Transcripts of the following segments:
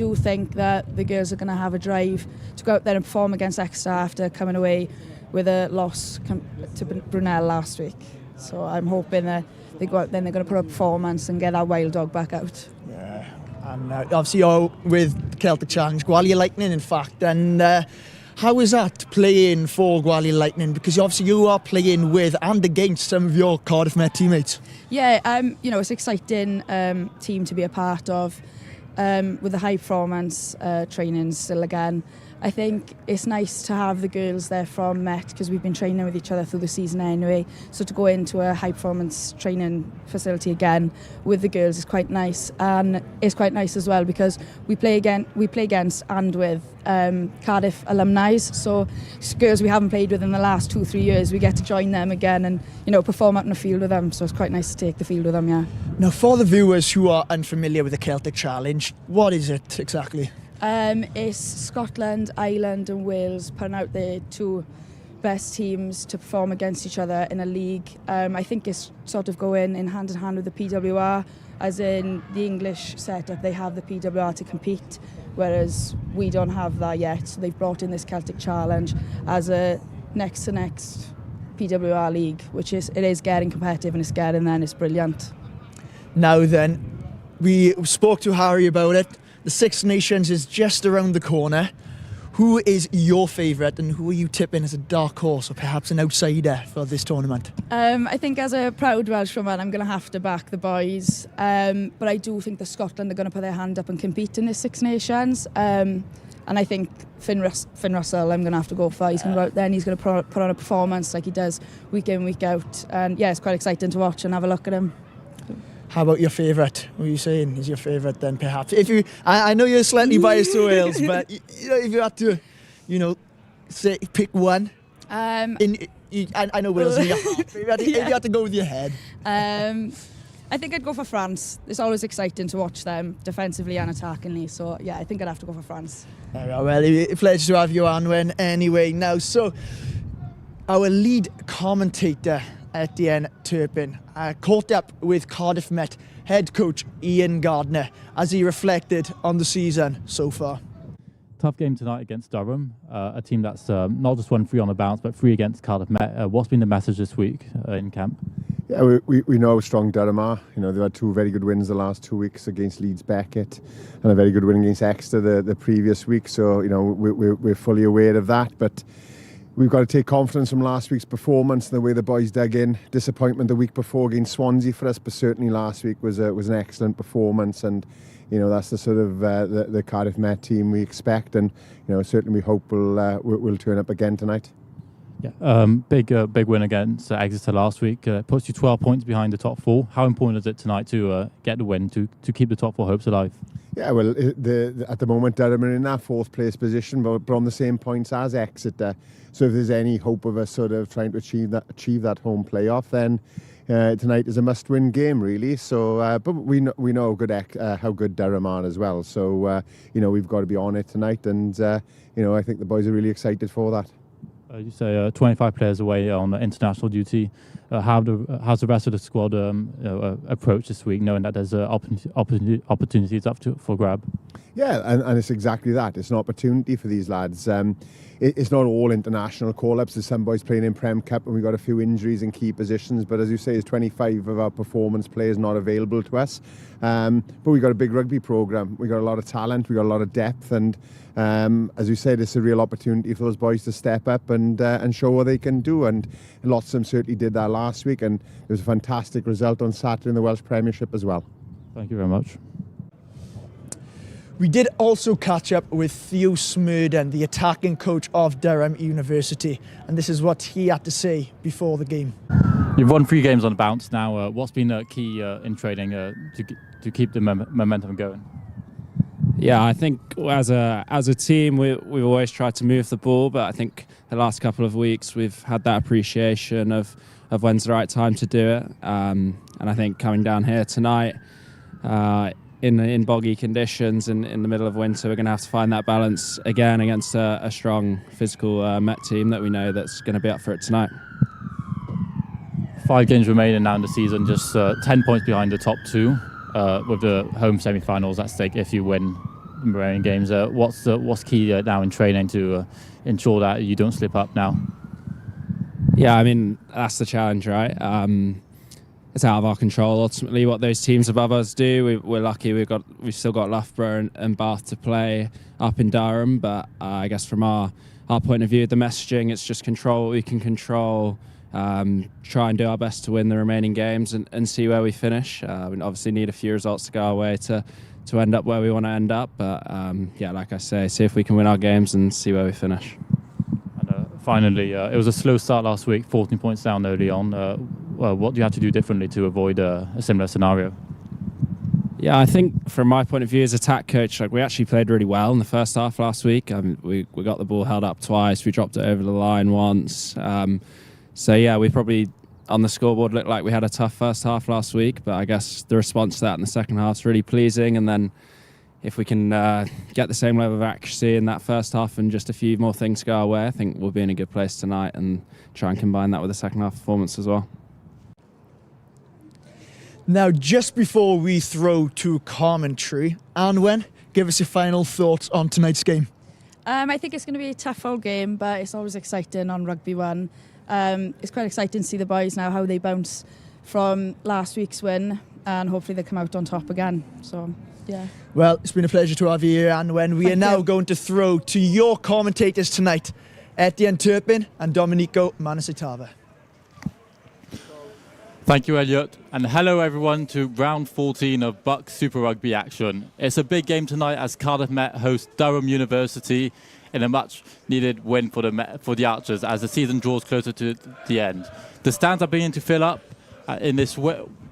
I do think that the girls are going to have a drive to go out there and perform against Exeter after coming away with a loss to Brunel last week. So I'm hoping that they go out there and they're going to put up a performance and get that wild dog back out. Yeah, and obviously you're with Celtic Challenge, Gwalia Lightning in fact, and how is that playing for Gwalia Lightning? Because obviously you are playing with and against some of your Cardiff Met teammates. Yeah, it's an exciting team to be a part of. With the high performance training still again. I think it's nice to have the girls there from Met because we've been training with each other through the season anyway. So to go into a high performance training facility again with the girls is quite nice, and it's quite nice as well because we play against and with Cardiff alumni. So girls we haven't played with in the last 2-3 years, we get to join them again and perform out in the field with them. So it's quite nice to take the field with them. Yeah. Now, for the viewers who are unfamiliar with the Celtic Challenge, what is it exactly? It's Scotland, Ireland and Wales putting out their two best teams to perform against each other in a league. I think it's sort of going in hand with the PWR, as in the English setup, they have the PWR to compete, whereas we don't have that yet. So they've brought in this Celtic Challenge as a next to next PWR league, which it is getting competitive and it's getting there and it's brilliant. Now then, we spoke to Harry about it. The Six Nations is just around the corner. Who is your favourite and who are you tipping as a dark horse or perhaps an outsider for this tournament? I think as a proud Welshwoman, I'm going to have to back the boys. But I do think that Scotland are going to put their hand up and compete in the Six Nations. And I think Finn Russell, I'm going to have to go for. He's going to go out there and he's going to put on a performance like he does week in, week out. And yeah, it's quite exciting to watch and have a look at him. How about your favourite? What are you saying is your favourite then perhaps? I know you're slightly biased to Wales, but if you had to, say pick one. I know Wales in your heart. If you had to go with your head. I think I'd go for France. It's always exciting to watch them defensively and attackingly. So yeah, I think I'd have to go for France. Well, a pleasure to have you on, Wen. Anyway, now so our lead commentator Etienne Turpin caught up with Cardiff Met head coach Ian Gardner as he reflected on the season so far. Tough game tonight against Durham, a team that's not just won 3 on the bounce but 3 against Cardiff Met. What's been the message this week in camp? Yeah, we know how strong Durham are. They've had 2 very good wins the last 2 weeks against Leeds Beckett and a very good win against Exeter the previous week. So we're fully aware of that, but we've got to take confidence from last week's performance and the way the boys dug in. Disappointment the week before against Swansea for us, but certainly last week was an excellent performance, and that's the sort of the Cardiff Met team we expect, and certainly we hope we'll turn up again tonight. Yeah, big win against Exeter last week. Puts you 12 points behind the top 4. How important is it tonight to get the win to keep the top 4 hopes alive? Yeah, well, at the moment Durham are in that 4th place position, but on the same points as Exeter. So if there's any hope of us sort of trying to achieve that home playoff, then tonight is a must-win game, really. So, but we know how good Durham are as well. So we've got to be on it tonight, and I think the boys are really excited for that. You say 25 players away on international duty. How's the rest of the squad approach this week, knowing that there's opportunities up for grab? Yeah, and it's exactly that. It's an opportunity for these lads. It's not all international call-ups. There's some boys playing in Prem Cup, and we've got a few injuries in key positions. But as you say, there's 25 of our performance players not available to us. But we've got a big rugby programme. We've got a lot of talent. We've got a lot of depth. And as you said, it's a real opportunity for those boys to step up and show what they can do. And lots of them certainly did that last week. And there was a fantastic result on Saturday in the Welsh Premiership as well. Thank you very much. We did also catch up with Theo Smurden, the attacking coach of Durham University, and this is what he had to say before the game. You've won 3 games on the bounce now. What's been key in training to keep the momentum going? Yeah, I think as a team we've always tried to move the ball, but I think the last couple of weeks we've had that appreciation of when's the right time to do it. And I think coming down here tonight, in boggy conditions and in the middle of winter, we're going to have to find that balance again against a strong physical Met team that we know that's going to be up for it tonight. 5 games remaining now in the season, just 10 points behind the top 2 with the home semi-finals at stake if you win. remaining games. What's key now in training to ensure that you don't slip up now? Yeah, I mean, that's the challenge, right? It's out of our control ultimately what those teams above us do. We're lucky we've still got Loughborough and Bath to play up in Durham, but I guess from our point of view, the messaging, it's just control what we can control, try and do our best to win the remaining games and see where we finish. We obviously need a few results to go our way to end up where we want to end up, but yeah, like I say, see if we can win our games and see where we finish. Finally, it was a slow start last week, 14 points down early on. What do you have to do differently to avoid a similar scenario? Yeah, I think from my point of view as attack coach, we actually played really well in the first half last week. We got the ball held up twice, we dropped it over the line once. So yeah, we probably on the scoreboard looked like we had a tough first half last week, but I guess the response to that in the second half is really pleasing. And then if we can get the same level of accuracy in that first half and just a few more things go our way, I think we'll be in a good place tonight and try and combine that with the second half performance as well. Now, just before we throw to commentary, Anwen, give us your final thoughts on tonight's game. I think it's going to be a tough old game, but it's always exciting on Rugby 1. It's quite exciting to see the boys now, how they bounce from last week's win, and hopefully they come out on top again. So, yeah. Well, it's been a pleasure to have you here, Anwen. We are now going to throw to your commentators tonight, Etienne Turpin and Domenico Manasitava. Thank you, Elliot, and hello everyone to round 14 of BUCS Super Rugby action. It's a big game tonight as Cardiff Met hosts Durham University in a much-needed win for the Archers as the season draws closer to the end. The stands are beginning to fill up in this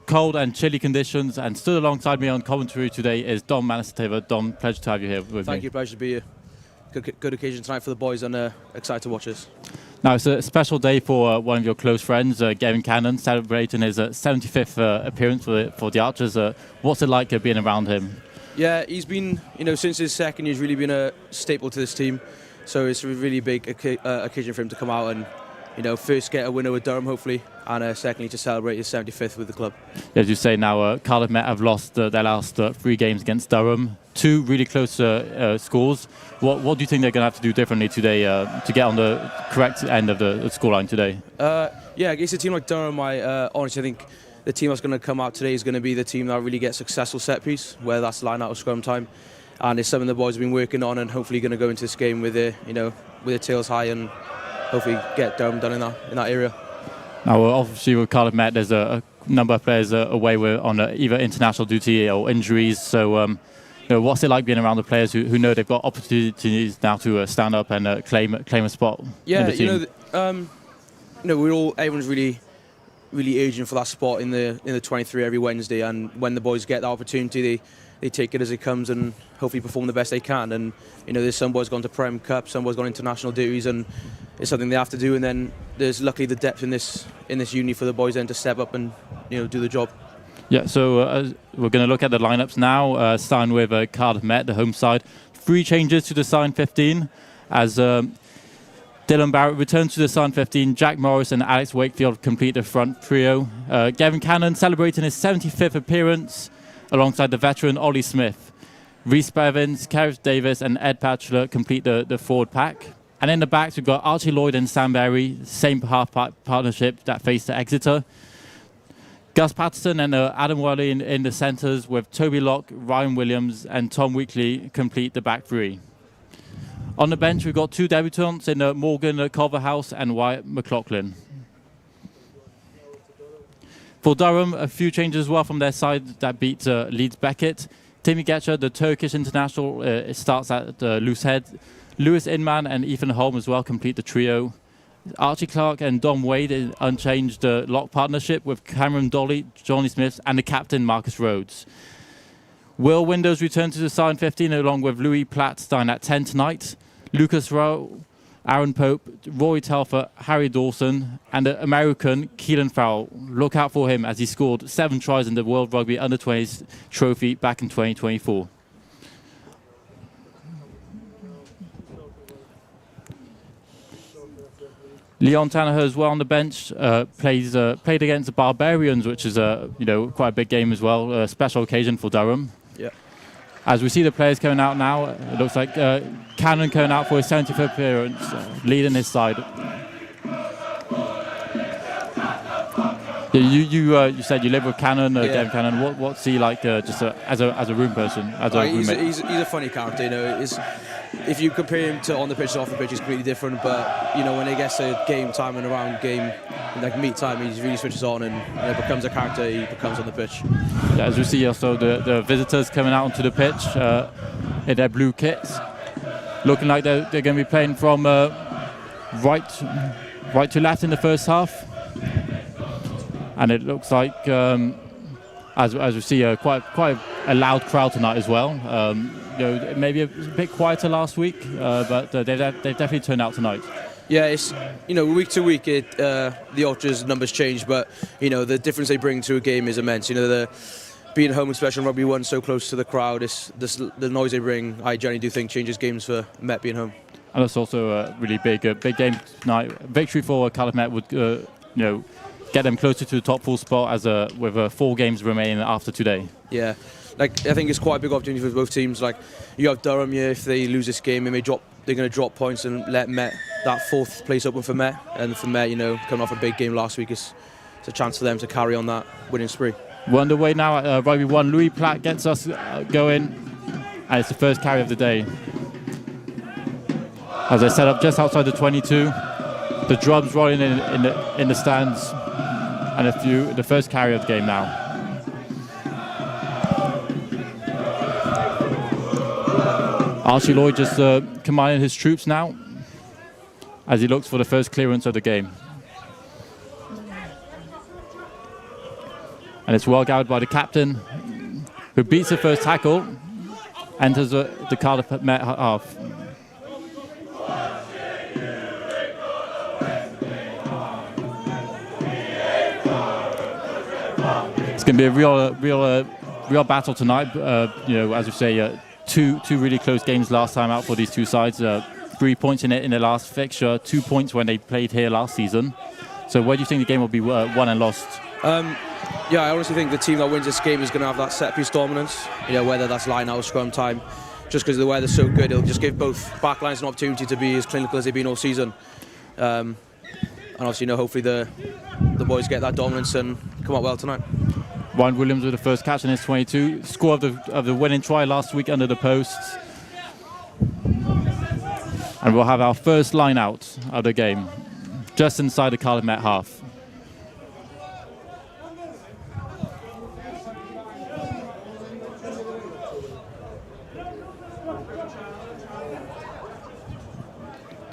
cold and chilly conditions, and stood alongside me on commentary today is Dom Manasitava. Dom, pleasure to have you here with me. Thank you, pleasure to be here. Good occasion tonight for the boys and excited to watch us. Now, it's a special day for one of your close friends, Gavin Cannon, celebrating his 75th appearance for the Archers. What's it like being around him? Yeah, he's been, since his second year, he's really been a staple to this team. So it's a really big occasion for him to come out and, first get a winner with Durham, hopefully, and secondly to celebrate his 75th with the club. As you say now, Cardiff Met have lost their last 3 games against Durham. 2 really close scores. What do you think they're going to have to do differently today to get on the correct end of the scoreline today? Yeah, against a team like Durham, I honestly think the team that's going to come out today is going to be the team that really gets successful set piece, whether that's line out or scrum time. And it's something the boys have been working on, and hopefully going to go into this game with their tails high and hopefully get Durham done in that area. Now, obviously with Cardiff Met, there's a number of players away on either international duty or injuries. So, what's it like being around the players who know they've got opportunities now to stand up and claim a spot? Yeah, in the team? Everyone's really urging for that spot in the 23 every Wednesday, and when the boys get that opportunity, they take it as it comes and hopefully perform the best they can. And there's some boys gone to Prem Cup, some boys gone international duties, and it's something they have to do. And then there's luckily the depth in this uni for the boys then to step up and do the job. Yeah, so we're going to look at the lineups now, starting with Cardiff Met, the home side. 3 changes to the starting 15 as Dylan Barrett returns to the starting 15. Jack Morris and Alex Wakefield complete the front trio. Gavin Cannon celebrating his 75th appearance alongside the veteran Ollie Smith. Rhys Bevins, Gareth Davis and Ed Batchelor complete the forward pack. And in the backs we've got Archie Lloyd and Sam Berry, same half partnership that faced Exeter. Gus Patterson and Adam Worley in the centres, with Toby Locke, Ryan Williams and Tom Weekly complete the back 3. On the bench we've got 2 debutants in Morgan Culverhouse and Wyatt McLaughlin. For Durham, a few changes as well from their side that beat Leeds Beckett. Timmy Getcher, the Turkish international, starts at loose head. Lewis Inman and Ethan Holm as well complete the trio. Archie Clark and Dom Wade unchanged lock partnership with Cameron Dolly, Johnny Smith and the captain Marcus Rhodes. Will Windows return to the starting 15 along with Louis Platt starting at 10 tonight. Lucas Rowe, Aaron Pope, Roy Telfer, Harry Dawson and the American Keelan Farrell. Look out for him as he scored 7 tries in the World Rugby Under-20s trophy back in 2024. Leon Tanneher as well on the bench, played against the Barbarians, which is quite a big game as well, a special occasion for Durham. Yeah. As we see the players coming out now, it looks like Cannon coming out for his 75th appearance, leading his side. You said you live with Cannon, Devin Cannon. What's he like, just as a room person, as a roommate? He's a funny character. You know, if you compare him to on the pitch and off the pitch, he's completely different. But you know, when it gets to game time and around game, like meet time, he really switches on and becomes a character he becomes on the pitch. Yeah, as we see also the visitors coming out onto the pitch in their blue kits, looking like they're going to be playing from right to left in the first half. And it looks like, as we see, quite a loud crowd tonight as well. Maybe a bit quieter last week, but they've definitely turned out tonight. Yeah, it's week to week the ultras numbers change, but the difference they bring to a game is immense. Being home, especially in Rugby 1, so close to the crowd, the noise they bring. I generally do think changes games for Met being home. And it's also a really big game tonight. Victory for Cardiff Met would get them closer to the top 4 spot with 4 games remaining after today. Yeah, I think it's quite a big opportunity for both teams. Like you have Durham here. If they lose this game, they're going to drop points and let Met that 4th place open for Met. And for Met, coming off a big game last week, it's a chance for them to carry on that winning spree. We're underway now at Rugby 1. Louis Platt gets us going, and it's the first carry of the day. As I set up just outside the 22, the drums rolling in the stands. And the first carry of the game now. Archie Lloyd just commanding his troops now as he looks for the first clearance of the game. And it's well guarded by the captain, who beats the first tackle, enters the Cardiff Met half. It's going to be a real battle tonight. As we say, two really close games last time out for these two sides. 3 points in the last fixture, 2 points when they played here last season. So where do you think the game will be won and lost? I honestly think the team that wins this game is going to have that set piece dominance. Whether that's line out or scrum time, just because the weather's so good, it'll just give both backlines an opportunity to be as clinical as they've been all season. And obviously, hopefully the boys get that dominance and come out well tonight. Ryan Williams with the first catch in his 22. Score of the winning try last week under the posts. And we'll have our first line out of the game, just inside the Cardiff Met half.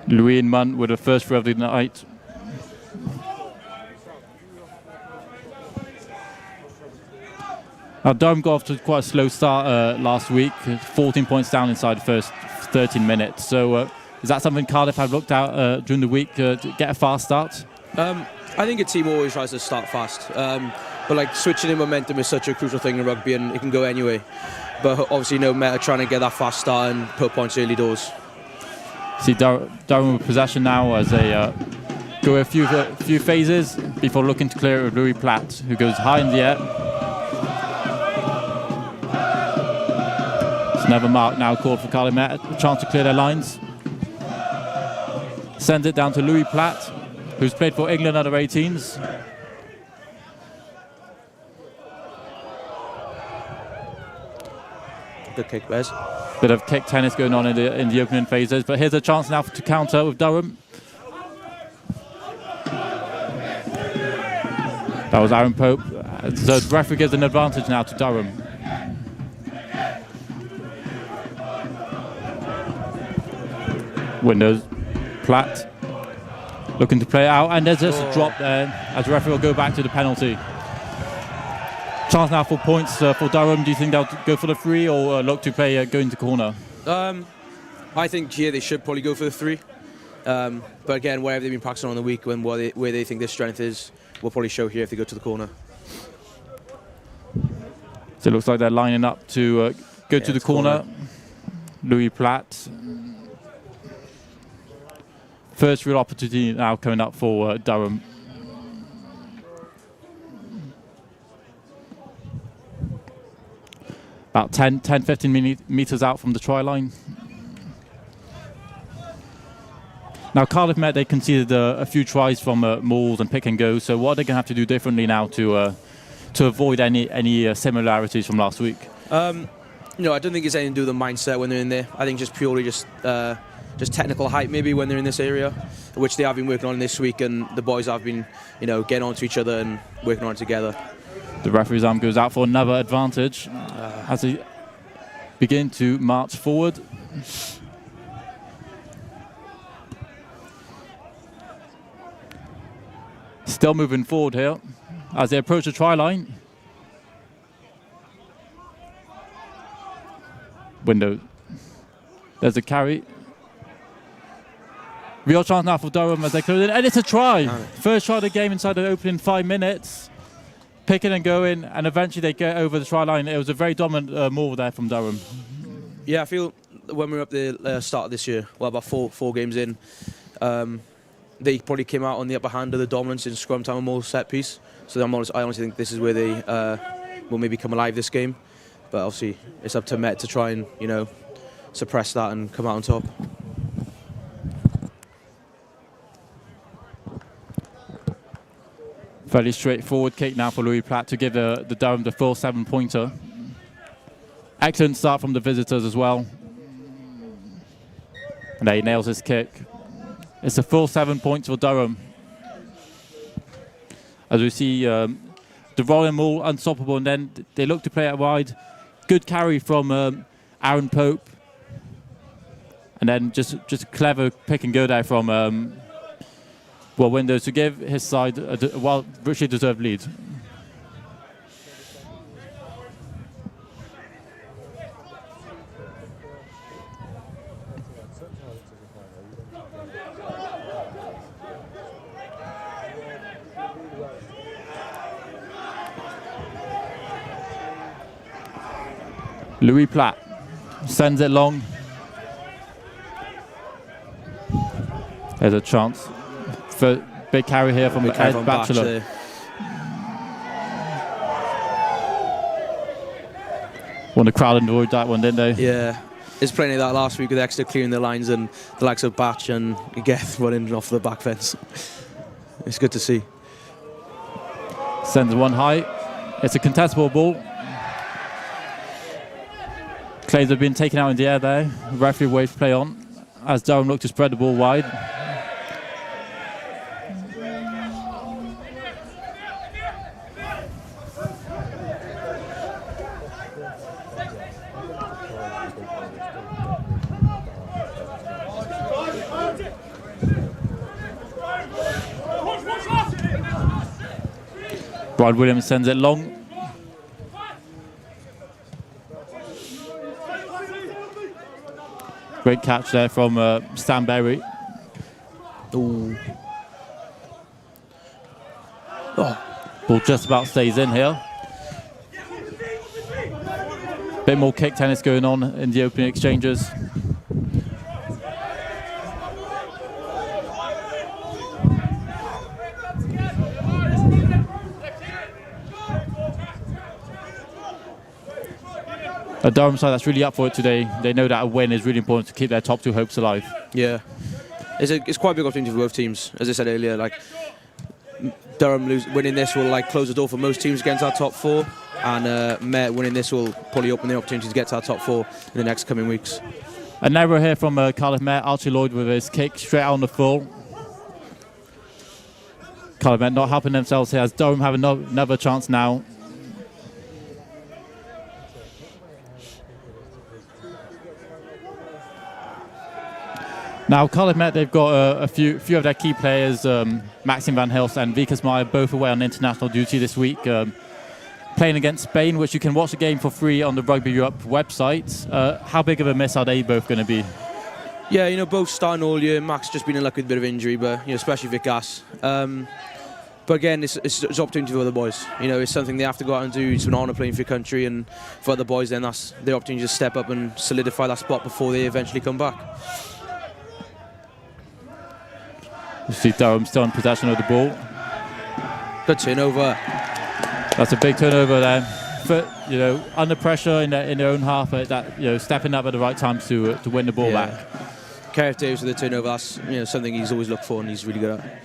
Louis and Munn with the first throw of the night. Now, Durham got off to quite a slow start last week, 14 points down inside the first 13 minutes. So is that something Cardiff have looked at during the week to get a fast start? I think a team always tries to start fast. But switching in momentum is such a crucial thing in rugby, and it can go anyway. But obviously, Met are trying to get that fast start and put points early doors. See Durham with possession now as they go a few phases before looking to clear it with Louis Platt, who goes high in the air. It's another mark now called for Cardiff Met, a chance to clear their lines. Sends it down to Louis Platt, who's played for England under 18s. Good kick, Bez. Bit of kick tennis going on in the opening phases, but here's a chance now to counter with Durham. That was Aaron Pope. So the referee gives an advantage now to Durham. Windows, Platt looking to play it out, and there's just a drop there as the referee will go back to the penalty. Chance now for points for Durham. Do you think they'll go for the 3 or look to play go into corner? I think here they should probably go for the 3. But again, wherever they've been practicing on the week and where they think their strength is, will probably show here if they go to the corner. So it looks like they're lining up to go to the corner. Louis Platt. First real opportunity now coming up for Durham. about 15 metres out from the try line. Now Cardiff Met, they conceded a few tries from mauls and pick and go, so what are they going to have to do differently now to avoid any similarities from last week? I don't think it's anything to do with the mindset when they're in there. I think just purely just technical hype maybe when they're in this area, which they have been working on this week, and the boys have been, getting on to each other and working on it together. The referee's arm goes out for another advantage as they begin to march forward. Still moving forward here as they approach the try line. Window. There's a carry. Real chance now for Durham as they close in, and it's a try. First try of the game inside the opening 5 minutes. Picking and going, and eventually they get over the try line. It was a very dominant maul there from Durham. Yeah, I feel when we were up the start of this year, well, about four games in, they probably came out on the upper hand of the dominance in scrum time and maul set piece. So I honestly think this is where they will maybe come alive this game. But obviously, it's up to Met to try and suppress that and come out on top. Fairly straightforward kick now for Louis Platt to give the Durham the full 7-pointer. Excellent start from the visitors as well. And there he nails his kick. It's a full 7 points for Durham. As we see the rolling maul unstoppable, and then they look to play it wide. Good carry from Aaron Pope. And then just a clever pick and go there from Windows to give his side a richly deserved lead. Louis Platt sends it long. There's a chance for big carry here from Ed Batchelor. Well, the crowd enjoyed that one, didn't they? Yeah. There's plenty of that last week with Exeter clearing the lines and the likes of Batch and Geth running off the back fence. It's good to see. Sends one high. It's a contestable ball. Clays have been taken out in the air there. Referee waves play on as Durham look to spread the ball wide. Brian Williams sends it long. Great catch there from Stan Berry. Ooh. Ball just about stays in here. Bit more kick tennis going on in the opening exchanges. A Durham side that's really up for it today. They know that a win is really important to keep their top two hopes alive. Yeah, it's quite a big opportunity for both teams. As I said earlier, Durham winning this will close the door for most teams against our top four, and Met winning this will probably open the opportunity to get to our top four in the next coming weeks. And now we're here from Cardiff Met. Archie Lloyd with his kick straight out on the full. Cardiff Met not helping themselves here as Durham have another chance now. Now, Cardiff Met, they've got a few of their key players, Maxim Van Hilst and Vikas Meyer, both away on international duty this week, playing against Spain, which you can watch the game for free on the Rugby Europe website. How big of a miss are they both going to be? Yeah, both starting all year. Max just been in luck with a bit of injury, but especially Vikas. But again, it's an opportunity for other boys. It's something they have to go out and do. It's an honour playing for your country, and for other boys, then that's their opportunity to step up and solidify that spot before they eventually come back. You see Durham still in possession of the ball. Good turnover. That's a big turnover there under pressure in their own half, stepping up at the right time to win the ball back. Cardiff Davis with the turnover, that's something he's always looked for and he's really good at.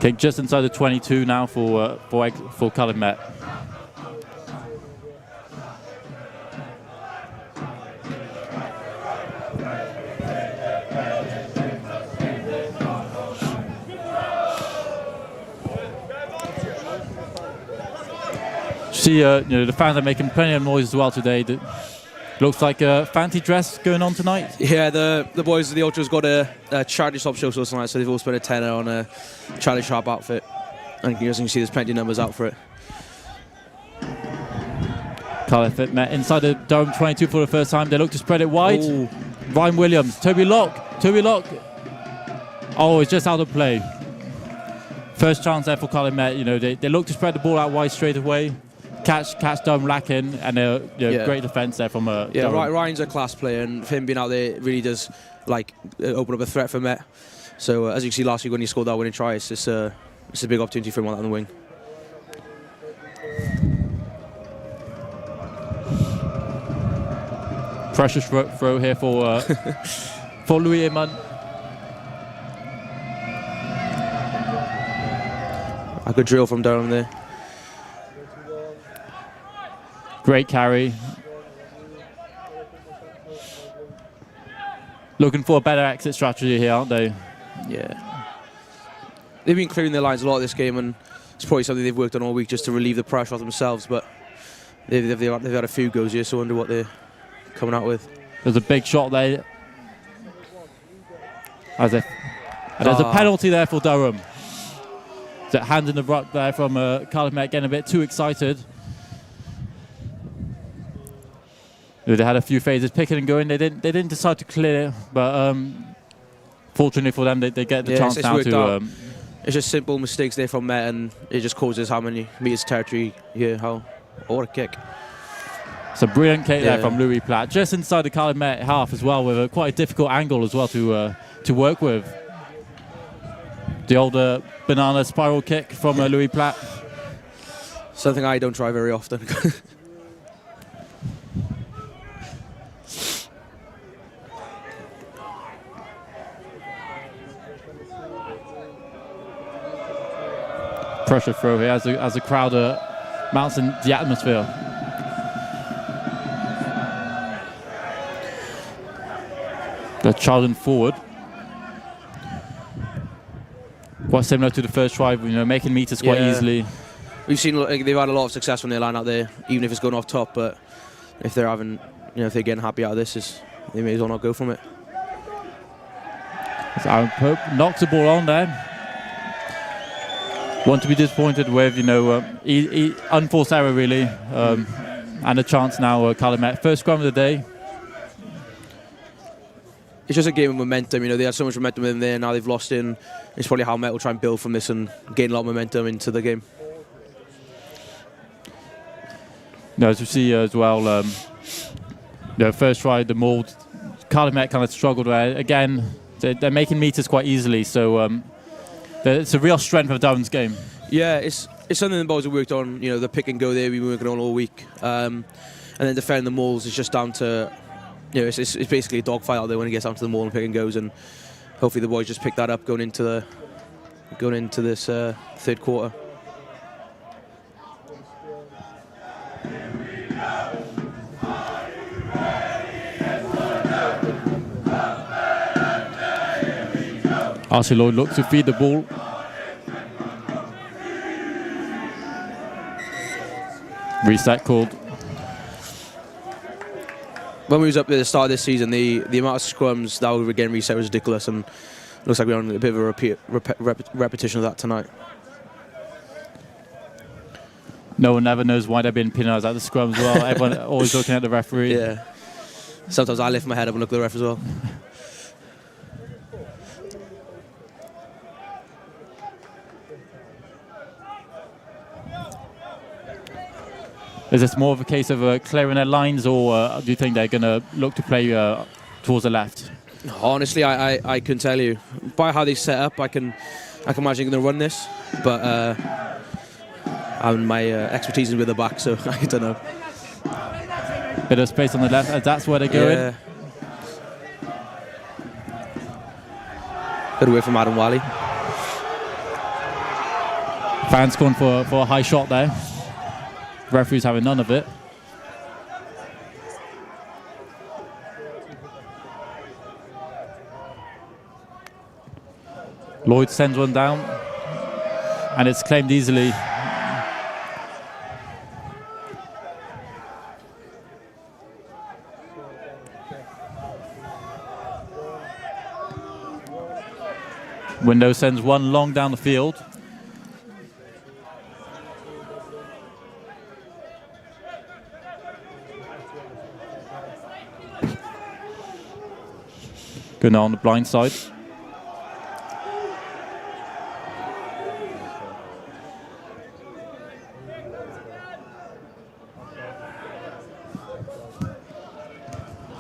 Kick just inside the 22 now for Cardiff Met. See, the fans are making plenty of noise as well today. Looks like a fancy dress going on tonight. Yeah, the boys of the Ultras got a charity shop show tonight, so they've all spent a tenner on a charity shop outfit. And as you can see, there's plenty of numbers out for it. Cardiff Met inside the Durham 22 for the first time. They look to spread it wide. Ooh. Ryan Williams, Toby Lock. Oh, it's just out of play. First chance there for Cardiff Met. They look to spread the ball out wide straight away. Catch Durham lacking, and great defence there from Durham. Ryan's a class player, and him being out there really does open up a threat for Met. So as you can see last week when he scored that winning try, it's a big opportunity for him on the wing. Precious throw here for Louis Eman. A good drill from Durham there. Great carry. Looking for a better exit strategy here, aren't they? Yeah. They've been clearing their lines a lot this game, and it's probably something they've worked on all week just to relieve the pressure off themselves, but they've had a few goes here, so I wonder what they're coming out with. There's a big shot there. And there's a penalty there for Durham. There's a hand in the ruck there from Cardiff Met, getting a bit too excited. They had a few phases picking and going. They didn't decide to clear, but fortunately for them, they get the chance now to. It's just simple mistakes there from Met, and it just causes how many meters territory here. What a kick! It's a brilliant kick there from Louis Platt, just inside the Cardiff Met half as well, with quite a difficult angle as well to work with. The old banana spiral kick from Louis Platt. Something I don't try very often. Pressure throw here as the crowd mounts in the atmosphere. They're charging forward. Quite similar to the first try, making meters quite easily. We've seen they've had a lot of success when they line out there, even if it's going off top. But if they're having, if they're getting happy out of this, they may as well not go from it. So Aaron Pope knocks the ball on there. One to be disappointed with, unforced error really, and a chance now. Cardiff Met first scrum of the day. It's just a game of momentum. They had so much momentum in there. Now they've lost in. It's probably how Met will try and build from this and gain a lot of momentum into the game. As we see as well, first try the mould. Cardiff Met kind of struggled there again. They're making meters quite easily, so. It's a real strength of Durham's game. Yeah, it's something the boys have worked on. The pick and go there we've been working on all week, and then defending the mauls is just down to, it's basically a dogfight out there when it gets down to the maul and pick and goes, and hopefully the boys just pick that up going into this third quarter. Aussie Lloyd looks to feed the ball. Reset called. When we was up at the start of this season, the amount of scrums that were getting reset was ridiculous, and it looks like we're on a bit of a repetition of that tonight. No one ever knows why they're being penalised at the scrum as well. Everyone always looking at the referee. Yeah. Sometimes I lift my head up and look at the ref as well. Is this more of a case of clearing their lines, or do you think they're going to look to play towards the left? Honestly, I couldn't tell you. by how they set up, I can imagine they're going to run this, but my expertise is with the back, so I don't know. Bit of space on the left, as that's where they're going. Yeah. Good away from Adam Wally. Fans going for a high shot there. Referee's having none of it. Lloyd sends one down, and it's claimed easily. Window sends one long down the field. Going on the blind side.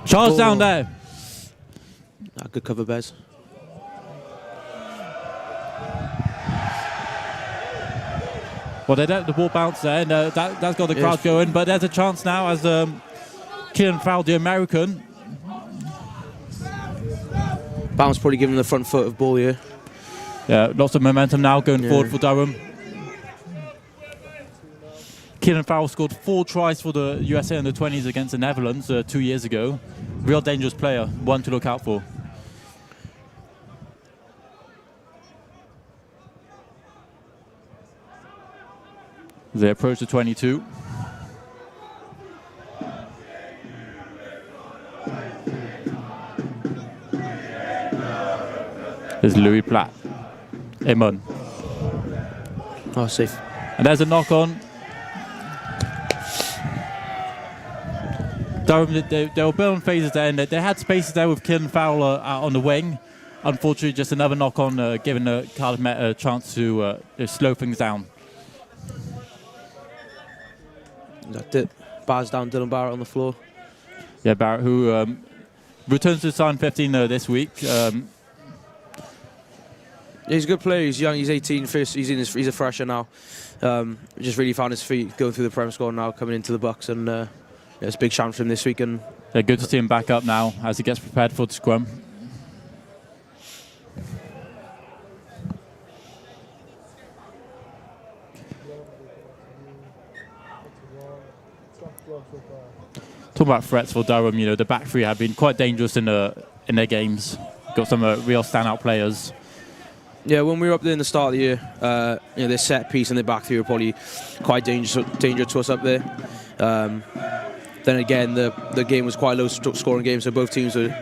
Charge down there. Good cover, Bez. Well, they let the ball bounce there, and that's got the crowd going. But there's a chance now as Keelan Farrell, the American. Bounce probably giving the front foot of ball here. Yeah, lots of momentum now going forward for Durham. Keelan Farrell scored 4 tries for the USA under 20s against the Netherlands 2 years ago. Real dangerous player, one to look out for. They approach the 22. There's Louis Platt. Emon. Oh, safe. And there's a knock on. Durham, they were building phases there, and they had spaces there with Keelan Farrell out on the wing. Unfortunately, just another knock on, giving Cardiff Met a chance to slow things down. That's it. Bars down Dylan Barrett on the floor. Yeah, Barrett, who returns to the starting 15 this week. He's a good player. He's young. He's 18. He's a fresher now. Just really found his feet going through the Prem squad now, coming into the BUCS, and it's a big chance for him this week. And they're good to see him back up now as he gets prepared for the scrum. Talking about threats for Durham, you know, the back three have been quite dangerous in their games. Got some real standout players. Yeah, when we were up there in the start of the year, their set piece and their back three were probably quite dangerous to us up there. Then again, the game was quite a low-scoring game, so both teams were.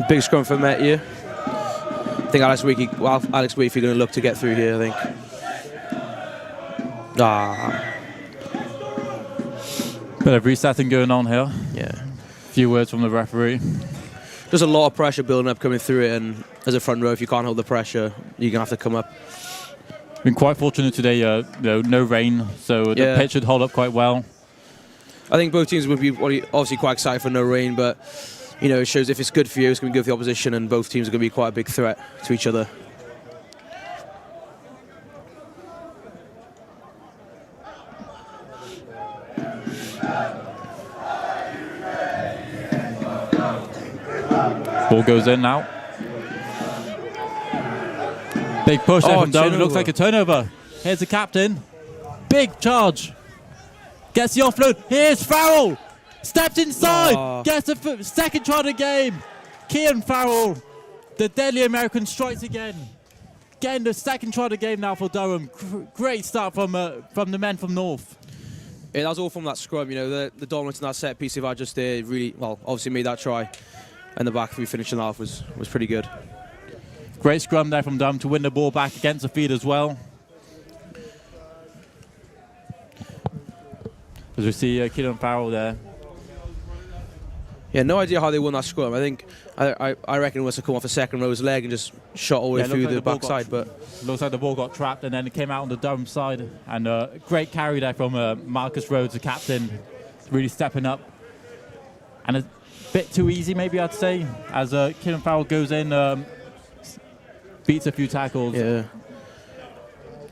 Big scrum for Met here. I think Alex Weefy going to look to get through here, I think. Bit of resetting going on here. Yeah. Few words from the referee. There's a lot of pressure building up coming through it, and as a front row, if you can't hold the pressure, you're going to have to come up. Been quite fortunate today, no rain, so the pitch should hold up quite well. I think both teams would be obviously quite excited for no rain, but it shows if it's good for you, it's going to be good for the opposition, and both teams are going to be quite a big threat to each other. Ball goes in now. Big push there from Durham. Looks like a turnover. Here's the captain. Big charge. Gets the offload. Here's Farrell. Steps inside. Gets the second try of the game. Keelan Farrell, the deadly American, strikes again. Getting the second try of the game now for Durham. Great start from the men from North. Yeah, that was all from that scrum. The dominance in that set piece they've had just there really, obviously made that try. And the back three finishing off was pretty good. Great scrum there from Durham to win the ball back against the feed as well. As we see Keelan Farrell there. Yeah, no idea how they won that scrum. I think I reckon it must have come off the second row's leg and just shot all the way through the backside. But looks like the ball got trapped and then it came out on the Durham side. And great carry there from Marcus Rhodes, the captain, really stepping up. And a bit too easy, maybe I'd say, as Kieran Farrell goes in, beats a few tackles. Yeah.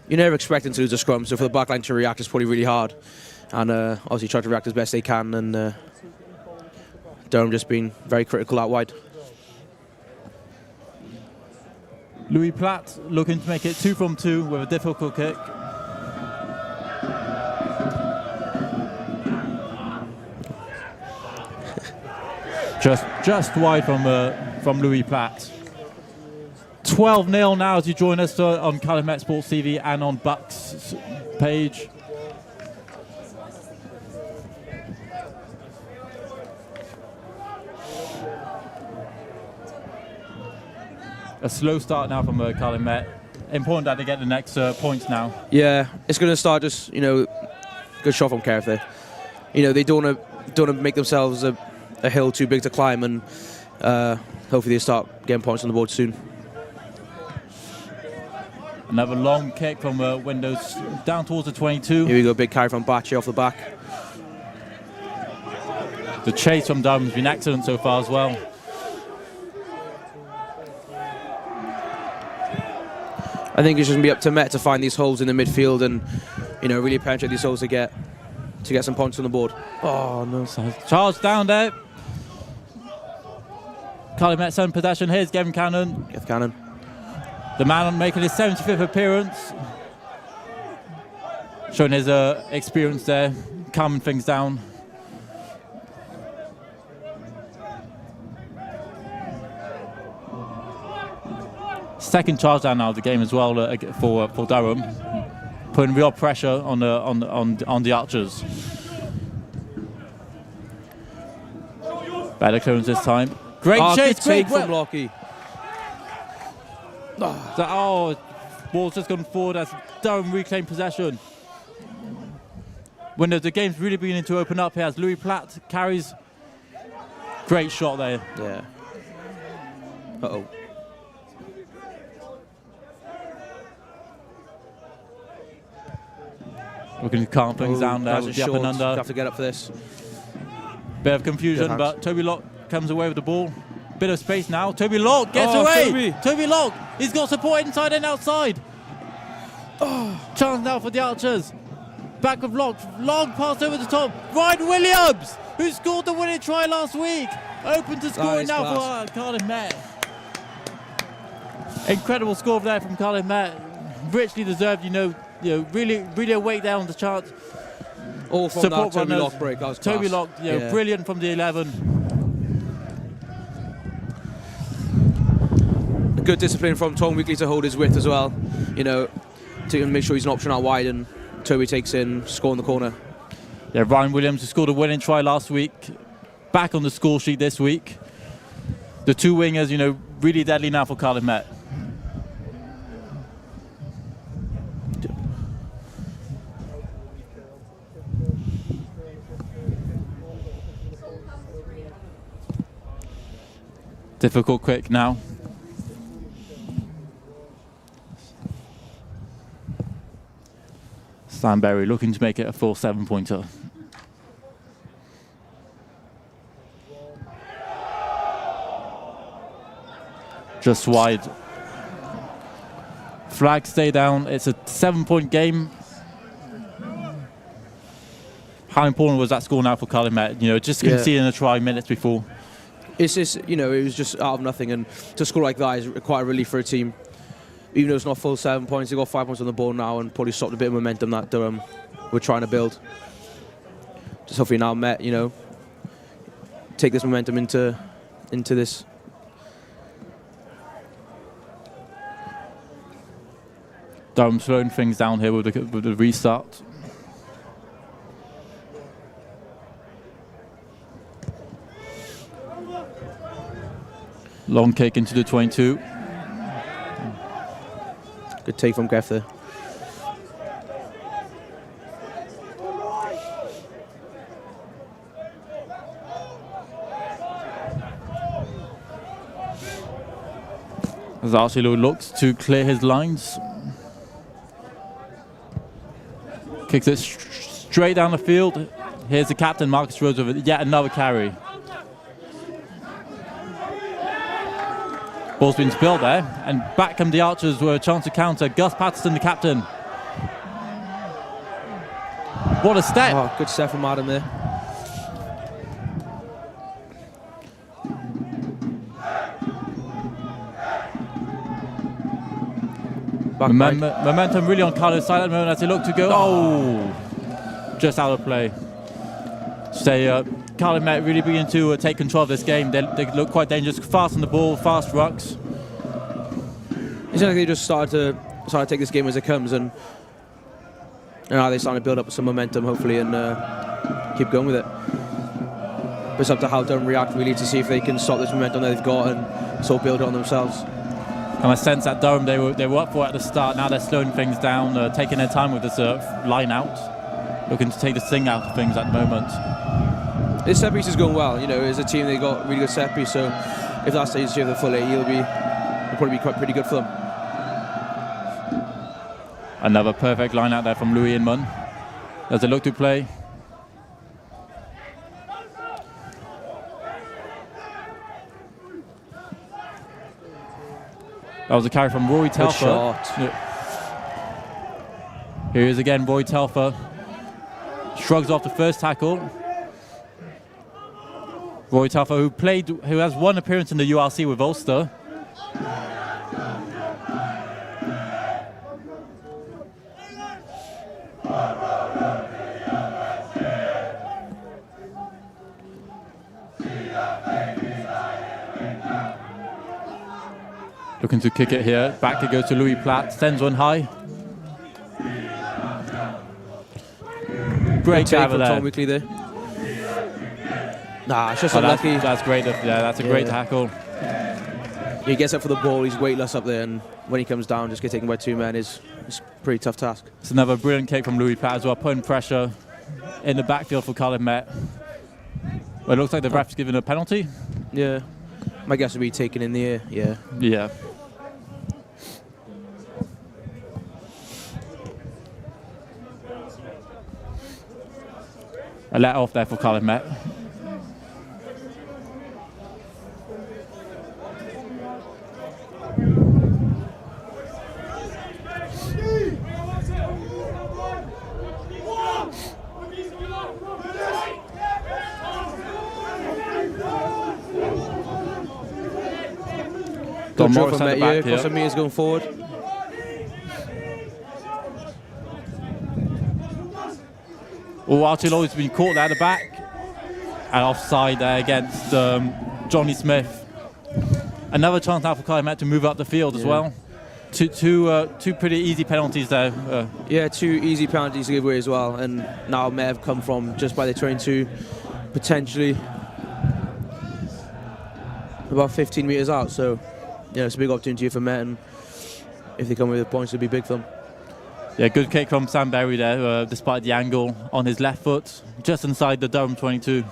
You're never expecting to lose a scrum, so for the backline to react is probably really hard. And obviously try to react as best they can. And Durham just been very critical out wide. Louis Platt looking to make it 2 from 2 with a difficult kick. just wide from Louis Platt. 12-0 now as you join us on Cardiff Met Sports TV and on BUCS page. A slow start now from Cardiff Met. Important that they get the next points now. Yeah, it's going to start just, good shot from Cardiff there. They don't want to make themselves a hill too big to climb, and hopefully they start getting points on the board soon. Another long kick from Windows down towards the 22. Here we go, big carry from Bachi off the back. The chase from Durham has been excellent so far as well. I think it's just going to be up to Met to find these holes in the midfield and, really penetrate these holes to get some points on the board. Oh, no. Charge down there. Cardiff Met 7 possession. Here's Gavin Cannon. Geoff Cannon. The man making his 75th appearance. Showing his experience there, calming things down. Second charge down now of the game as well for Durham, putting real pressure on the Archers. Better clearance this time. Great chase, take from Lockie. Ball's just gone forward as Durham reclaim possession. When the game's really beginning to open up here as Louis Platt carries. Great shot there. Yeah. Uh-oh. Looking to calm things down there with the up and under. Have to get up for this. Bit of confusion, but Toby Locke comes away with the ball. Bit of space now. Toby Locke gets away. Toby Locke. He's got support inside and outside. Chance now for the Archers. Back with Locke. Long pass over the top. Ryan Williams, who scored the winning try last week. Open to scoring now for Cardiff Met. Incredible score there from Cardiff Met. Richly deserved, really awake there on the chart. All from support that Toby runners. Locke break. That was Toby class. Locke, brilliant from the 11. Good discipline from Tom Weekly to hold his width as well. To make sure he's an option out wide, and Toby takes in, score in the corner. Yeah, Ryan Williams, who scored a winning try last week, back on the score sheet this week. The two wingers, really deadly now for Cardiff Met. Difficult quick now. Stanberry looking to make it a full 7-pointer. Just wide. Flag stay down. It's a 7-point game. How important was that score now for Cardiff Met? Just conceding a try minutes before. It's just, it was just out of nothing, and to score like that is quite a relief for a team. Even though it's not full 7 points, they've got 5 points on the board now and probably stopped a bit of momentum that Durham were trying to build. Just hopefully now Met, take this momentum into this. Durham slowing things down here with the restart. Long kick into the 22. Good take from Geoff there. As Archie looks to clear his lines. Kicks it straight down the field. Here's the captain, Marcus Rhodes, with yet another carry. Ball's been spilled there, and back come the Archers with a chance to counter. Gus Patterson, the captain. What a step! Oh, good step from Adam there. Momentum really on Cardiff's side at the moment as they look to go. Oh! Just out of play. Cardiff Met really begin to take control of this game. They look quite dangerous, fast on the ball, fast rucks. It's like they just started to take this game as it comes, and now they're starting to build up some momentum, hopefully, and keep going with it. But it's up to how Durham react, really, to see if they can stop this momentum that they've got and sort of build it on themselves. And I sense that Durham, they were up for it at the start. Now they're slowing things down, taking their time with this line out, looking to take the sting out of things at the moment. This set piece is going well. As a team, they got really good set piece. So if that stays here the full 80, it'll probably be pretty good for them. Another perfect line out there from Louis Inman. Does it look to play? That was a carry from Rory Telfer. Good shot. Here he is again, Rory Telfer. Shrugs off the first tackle. Rory Telfer, who has one appearance in the URC with Ulster. Looking to kick it here. Back it goes to Louis Platt. Sends one high. Great gather there. Tom Weekly there. Nah, it's just unlucky. That's great. Yeah, that's a great tackle. He gets up for the ball. He's weightless up there, and when he comes down, just get taken by two men is a pretty tough task. It's another brilliant kick from Louis Platt as well, putting pressure in the backfield for Cardiff Met. Well, it looks like the ref's given a penalty. Yeah. My guess would be taken in the air. Yeah. Yeah. A let off there for Cardiff Met. Don Morris at the back here. Couple meters going forward. Oh, Archie's been caught there at the back. And offside there against Johnny Smith. Another chance now for Cardiff Met to move up the field as well. Two pretty easy penalties there. Yeah, two easy penalties to give away as well. And now Met have come from just by the 22, potentially about 15 metres out. So, yeah, it's a big opportunity for Met, and if they come with the points, it'll be big for them. Yeah, good kick from Sam Berry there, despite the angle on his left foot, just inside the Durham 22.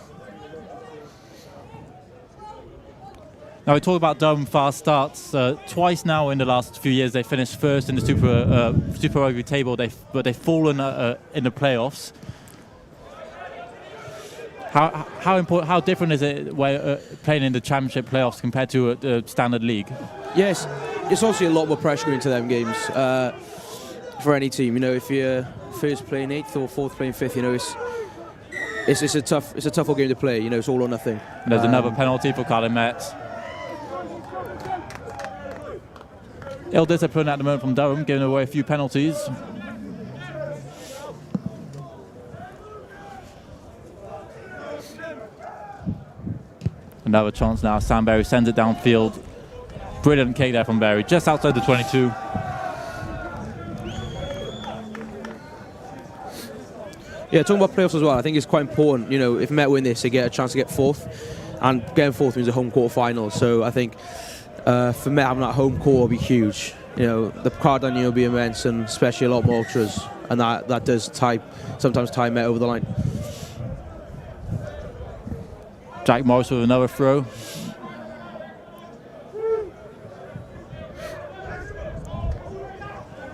Now we talk about Durham fast starts. Twice now in the last few years they finished first in the Super Rugby table, but they've fallen in the playoffs. How different is it playing in the Championship playoffs compared to a standard league? Yes, it's obviously a lot more pressure going into them games for any team. If you're first playing 8th or 4th playing 5th, it's a tough game to play. It's all or nothing. There's another penalty for Cardiff Met. Ill discipline at the moment from Durham, giving away a few penalties. Another chance now. Sam Berry sends it downfield. Brilliant kick there from Berry, just outside the 22. Yeah, talking about playoffs as well, I think it's quite important. If Met win this, they get a chance to get 4th, and getting 4th means a home quarter final. So I think for Met having that home quarter will be huge. The crowd on will be immense, and especially a lot more ultras, and that does sometimes tie Met over the line. Jack Morris with another throw.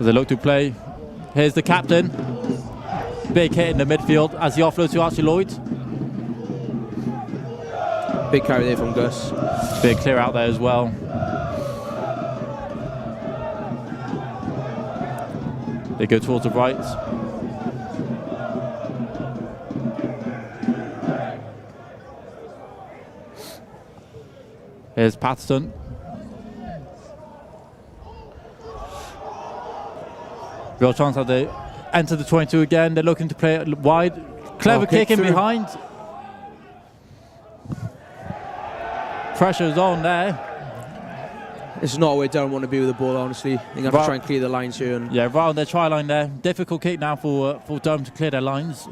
As they look to play, here's the captain. Big hit in the midfield as he offloads to Archie Lloyd. Big carry there from Gus. Big clear out there as well. They go towards the right. Here's Patterson. Real chance that they enter the 22 again. They're looking to play it wide. Clever kick in behind. Pressure's on there. This is not where Durham want to be with the ball, honestly. They have to try and clear the lines here. And yeah, right on their try line there. Difficult kick now for Durham to clear their lines.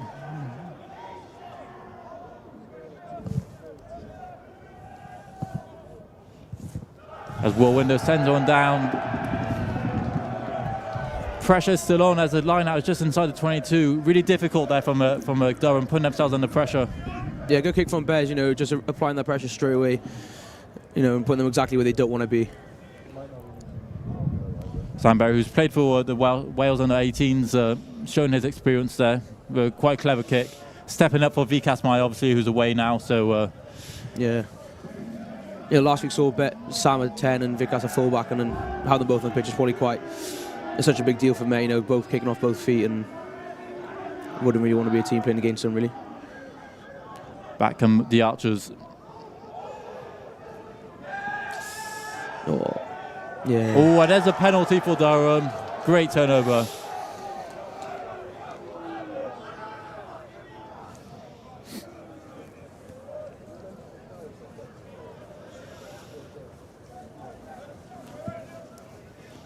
As Will Windows sends one down. Pressure's still on as the line out is just inside the 22. Really difficult there from Durham, putting themselves under pressure. Yeah, good kick from Bez, just applying that pressure straight away, and putting them exactly where they don't want to be. Sandberry, who's played for the Wales under 18s, showing his experience there. Quite clever kick. Stepping up for Vikas Mai, obviously, who's away now. So yeah. Last week saw Sam at 10 and Vikas at fullback, and then having them both on the pitch is probably it's such a big deal for me. Both kicking off both feet, and wouldn't really want to be a team playing against them, really. Back come the Archers. Oh, yeah. Oh, and there's a penalty for Durham. Great turnover.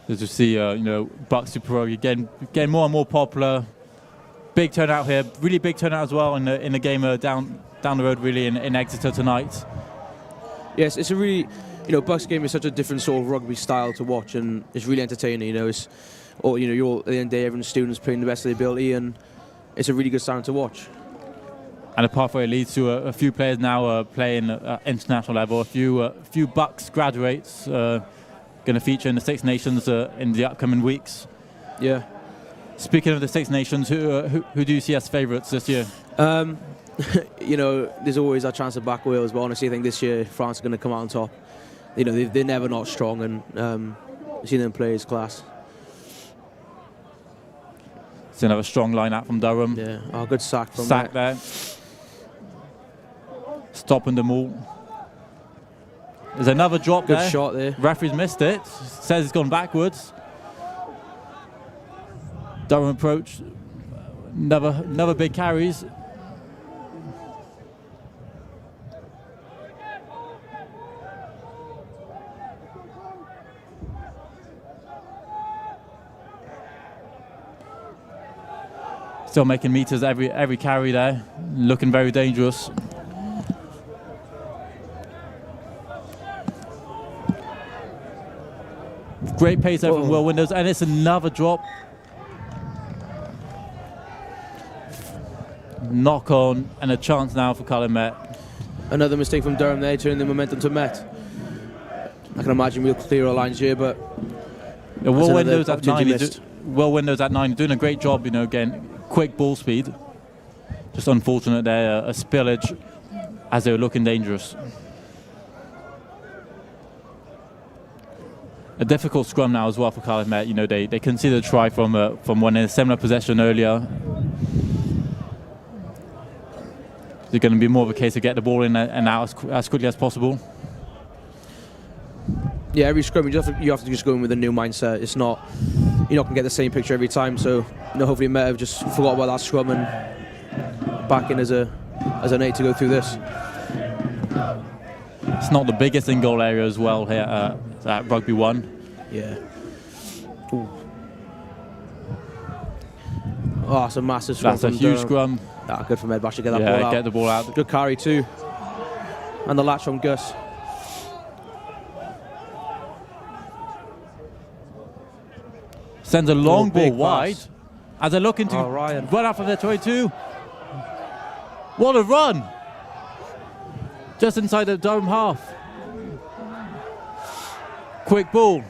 As you see, BUCS Super Rugby getting more and more popular. Big turnout here, really big turnout as well in the game down the road, really in Exeter tonight. Yes, it's a really, BUCS game is such a different sort of rugby style to watch, and it's really entertaining. It's, you're all, at the end of the day, everyone's students playing the best of their ability, and it's a really good style to watch. And the pathway leads to a few players now playing at international level. A few BUCS graduates going to feature in the Six Nations in the upcoming weeks. Yeah. Speaking of the Six Nations, who do you see as favourites this year? There's always that chance of back Wales, but honestly, I think this year France are going to come out on top. They're never not strong, and seeing them play is class. So another strong line-out from Durham. Yeah, good sack from there. Stopping them all. There's another drop there. Good shot there. Referee's missed it. Says it's gone backwards. Durham approach. Another big carries. Still making meters every carry there. Looking very dangerous. Great pace there from Will Windows, and it's another drop. Knock on, and a chance now for Cardiff Met. Another mistake from Durham there, turning the momentum to Met. I can imagine we'll clear our lines here, but Will Windows at 9. Will Windows at 9, doing a great job. Again, quick ball speed. Just unfortunate there, a spillage as they were looking dangerous. A difficult scrum now as well for Cardiff Met. They conceded a try from one in a similar possession earlier. They're going to be more of a case of get the ball in and out as quickly as possible. Yeah, every scrum you have to just go in with a new mindset. It's not, you're not going to get the same picture every time. So hopefully Met have just forgot about that scrum and back in as an 8 to go through this. It's not the biggest in goal area as well here at Rugby 1. Yeah. Ooh. Oh, it's a massive scrum. That's a huge scrum. Good for Medbash to get that ball out. Get the ball out. Good carry too. And the latch from Gus. Sends a long ball wide as they're looking to Ryan. run out from their 22. What a run! Just inside the Durham half. Quick ball.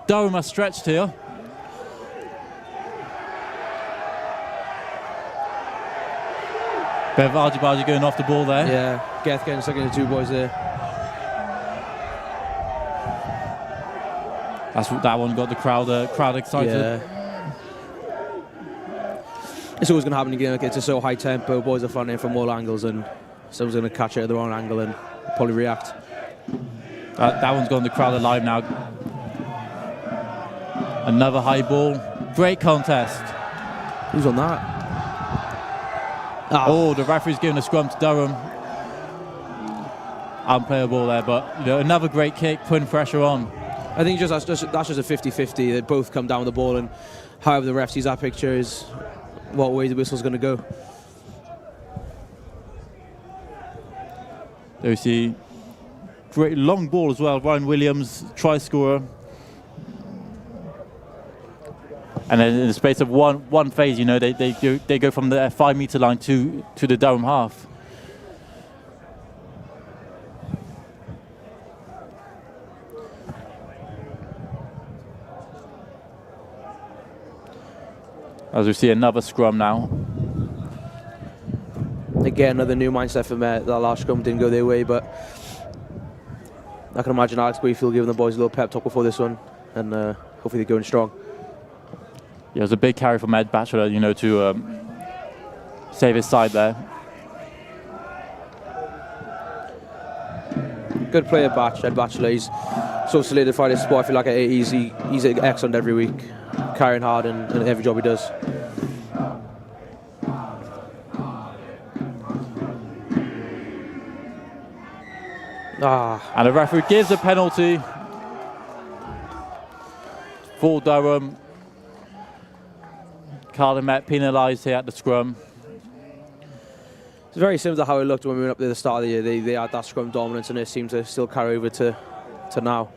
Durham are stretched here. Bit of argy-bargy going off the ball there. Yeah, Geth getting stuck into 2 boys there. That one got the crowd excited. Yeah. It's always going to happen again. It's just so high tempo. Boys are flying in from all angles, and someone's going to catch it at the wrong angle and probably react. That one's got the crowd alive now. Another high ball. Great contest. Who's on that? Oh, the referee's giving a scrum to Durham. Unplayable there, but another great kick, putting pressure on. I think that's just a 50-50. They both come down with the ball, and however the ref sees that picture is what way the whistle's going to go. There you see great long ball as well. Ryan Williams, try scorer. And then in the space of one phase, they go from the 5 metre line to the Durham half. As we see another scrum now. Again, another new mindset for Met. That last scrum didn't go their way, but I can imagine Alex Bayfield giving the boys a little pep talk before this one, and hopefully they're going strong. Yeah, it was a big carry from Ed Batchelor, to save his side there. Good player, Ed Batchelor. He's so solidified his spot. I feel like he's excellent every week, carrying hard in every job he does. And the referee gives a penalty for Durham. Cardiff Met penalised here at the scrum. It's very similar to how it looked when we went up there at the start of the year. They had that scrum dominance, and it seemed to still carry over to now.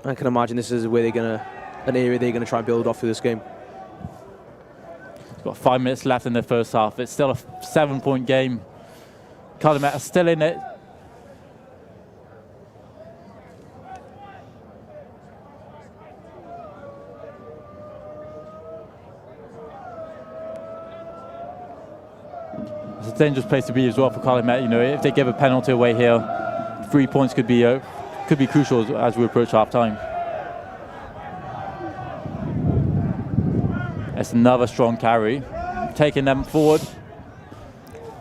I can imagine this is an area they're gonna try and build off through this game. It's got 5 minutes left in the first half. It's still a 7-point game. Cardiff Met are still in it. It's a dangerous place to be as well for Cardiff Met. If they give a penalty away here, 3 points could be crucial as we approach half time. It's another strong carry, taking them forward.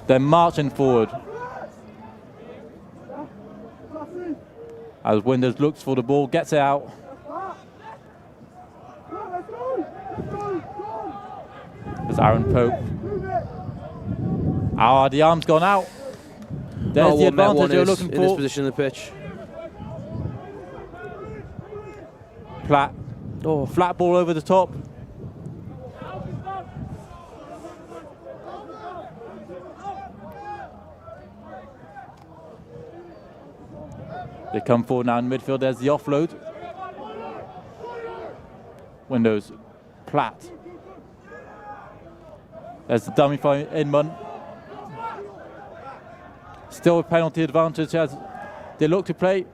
They're marching forward. As Winders looks for the ball, gets it out. There's Aaron Pope. The arm's gone out. There's the advantage you're looking for. In this position of the pitch. Platt. Flat ball over the top. They come forward now in midfield. There's the offload. Windows. Platt. There's the dummy for Inman. Still a penalty advantage as they look to play.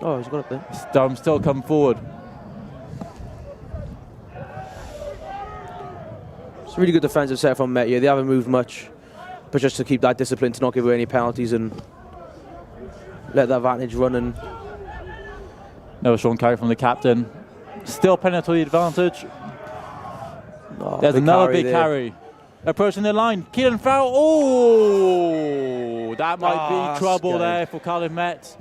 Oh, he's got it there. Durham still come forward. It's a really good defensive set from Met. Yeah, they haven't moved much, but just to keep that discipline, to not give away any penalties and let that advantage run. And No strong carry from the captain. Still penalty advantage. There's another big carry. Approaching the line. Keelan Farrell. Oh, that might be trouble there for Cardiff Met.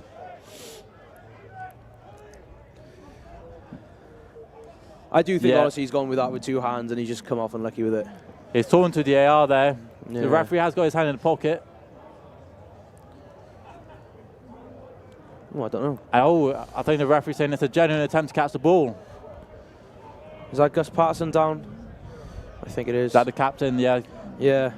I do think honestly he's gone with that with 2 hands, and he's just come off unlucky with it. He's torn to the AR there. Yeah. The referee has got his hand in the pocket. Oh, I don't know. I think the referee's saying it's a genuine attempt to catch the ball. Is that Gus Patterson down? I think it is. Is that the captain? Yeah. Yeah.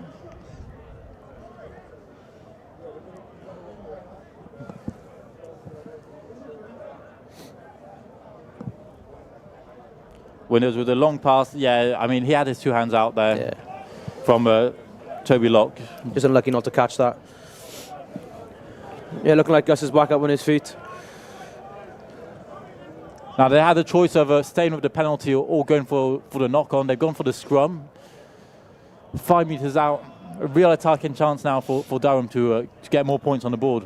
Winters with a long pass. Yeah, I mean, he had his 2 hands out there from Toby Locke. Just unlucky not to catch that. Yeah, looking like Gus is back up on his feet. Now they had the choice of staying with the penalty or going for the knock-on. They've gone for the scrum. 5 metres out. A real attacking chance now for Durham to get more points on the board.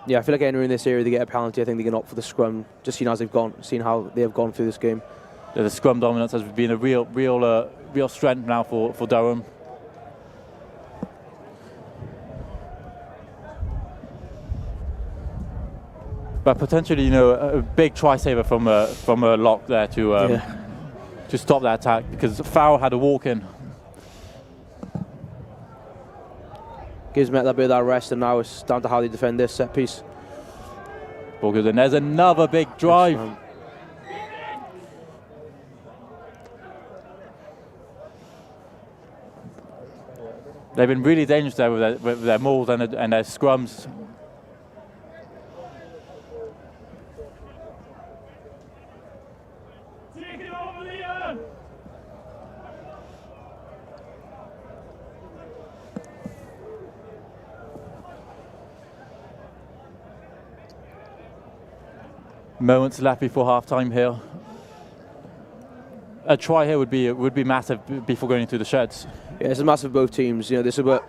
Yeah, I feel like anywhere in this area they get a penalty, I think they can opt for the scrum, just seeing how they have gone through this game. Yeah, the scrum dominance has been a real strength now for Durham. But potentially, a big try saver from a lock there to stop that attack, because Farrell had a walk in. Gives Met that bit of that rest, and now it's down to how they defend this set piece. All good, and there's another big drive. They've been really dangerous there with their mauls and their scrums. Moments left before half-time here. A try here would be massive before going into the sheds. Yeah, it's a massive both teams. This will put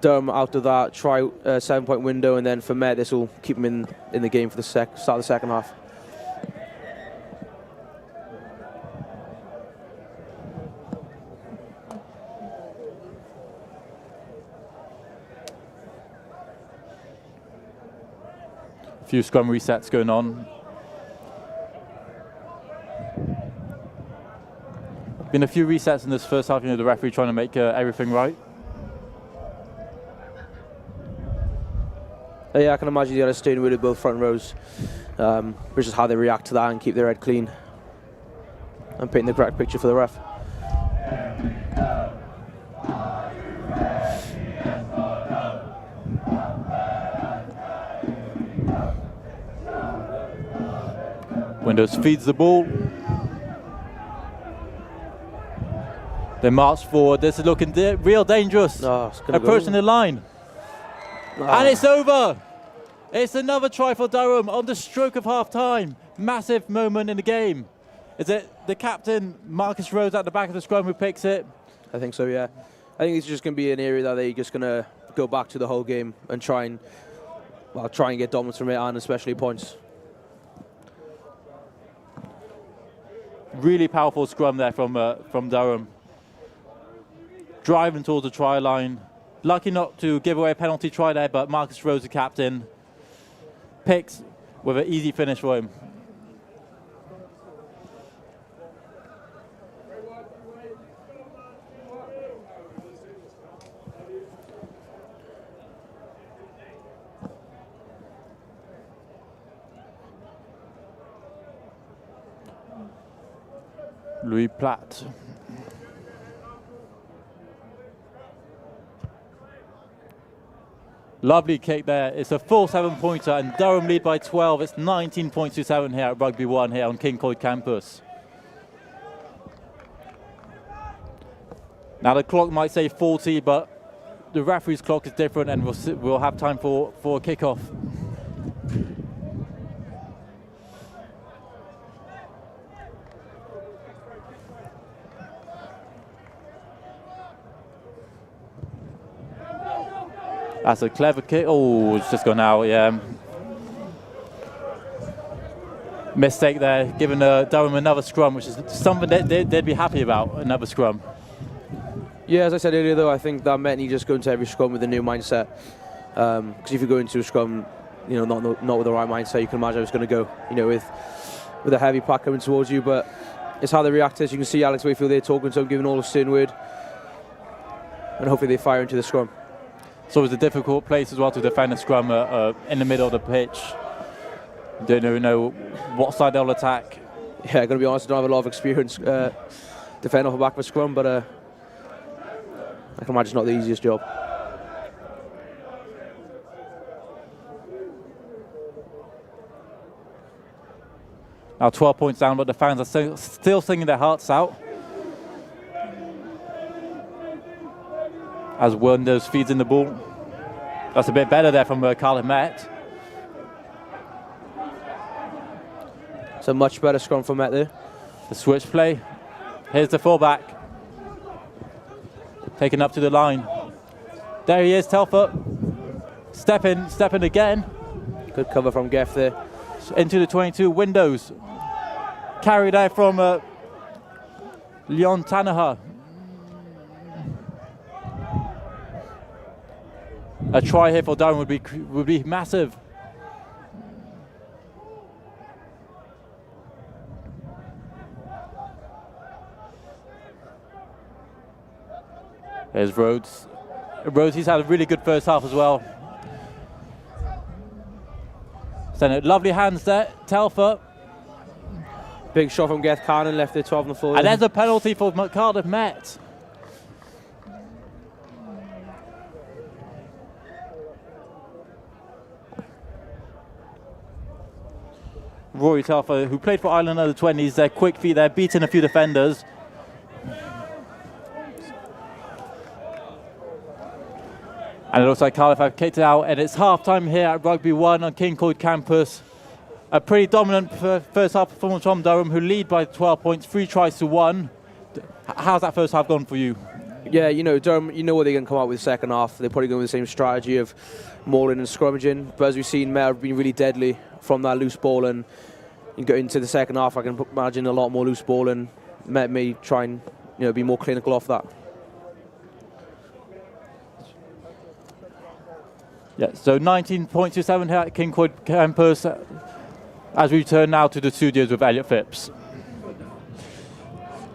Durham out of that 7-point window, and then for Met, this will keep them in the game for the start of the second half. A few scrum resets going on. Been a few resets in this first half, the referee trying to make everything right. Yeah, I can imagine you got to stay with both front rows, which is how they react to that and keep their head clean and paint the correct picture for the ref. Windows feeds the ball. They march forward. This is looking real dangerous. Approaching the line. And it's over. It's another try for Durham on the stroke of half-time. Massive moment in the game. Is it the captain, Marcus Rose, at the back of the scrum who picks it? I think so, yeah. I think it's just going to be an area that they're just going to go back to the whole game and try and get dominance from it, and especially points. Really powerful scrum there from Durham. Driving towards the try line. Lucky not to give away a penalty try there, but Marcus Rose, the captain, picks with an easy finish for him. Louis Platt. Lovely kick there. It's a full 7-pointer, and Durham lead by 12. It's 19.27 here at Rugby 1 here on Cyncoed Campus. Now the clock might say 40, but the referee's clock is different, and we'll have time for a kick-off. That's a clever kick. Oh, it's just gone out, yeah. Mistake there, giving Durham another scrum, which is something they'd be happy about, another scrum. Yeah, as I said earlier, though, I think that Met need just go into every scrum with a new mindset. Because if you go into a scrum, not with the right mindset, you can imagine how it's going to go, with a heavy pack coming towards you. But it's how they react to this. You can see Alex Wayfield there talking to him, giving all the stern word. And hopefully they fire into the scrum. So it's a difficult place as well to defend a scrum in the middle of the pitch. Don't know what side they'll attack. Yeah, I'm going to be honest, I don't have a lot of experience defending off the back of a scrum, but I can imagine it's not the easiest job. Now 12 points down, but the fans are still singing their hearts out. As Windows feeds in the ball. That's a bit better there from Cardiff Met. It's a much better scrum from Met there. The switch play. Here's the fullback. Taken up to the line. There he is, Telfer. Step in again. Good cover from Geff there. Into the 22 windows. Carried out from Leon Tanaha. A try here for Durham would be massive. There's Rhodes. He's had a really good first half as well. Send lovely hands there, Telfer. Big shot from Geff Cannon, left there 12 on the floor. And there's a penalty for Cardiff Met. Rory Telfer, who played for Ireland under 20s, their quick feet there, beating a few defenders. And it looks like Cardiff have kicked it out, and it's half-time here at Rugby 1 on Cyncoed Campus. A pretty dominant first half performance from Durham, who lead by 12 points, 3 tries to 1. How's that first half gone for you? Yeah, you know, Durham, you know what they're going to come out with second half. They're probably going with the same strategy of mauling and scrummaging. But as we've seen, Met have been really deadly from that loose ball, and you go into the second half, I can imagine a lot more loose ball, and Met may try and be more clinical off that. Yeah, so 19.27 here at Cyncoed Campus, as we turn now to the studios with Elliot Phipps.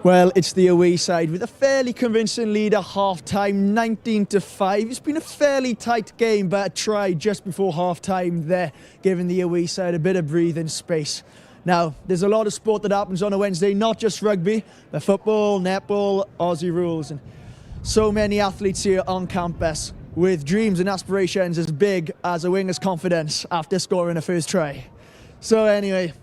Well, it's the away side with a fairly convincing lead at half-time, 19-5. It's been a fairly tight game, but a try just before half-time there, giving the away side a bit of breathing space. Now, there's a lot of sport that happens on a Wednesday, not just rugby, but football, netball, Aussie rules, and so many athletes here on campus with dreams and aspirations as big as a winger's confidence after scoring a first try. So anyway,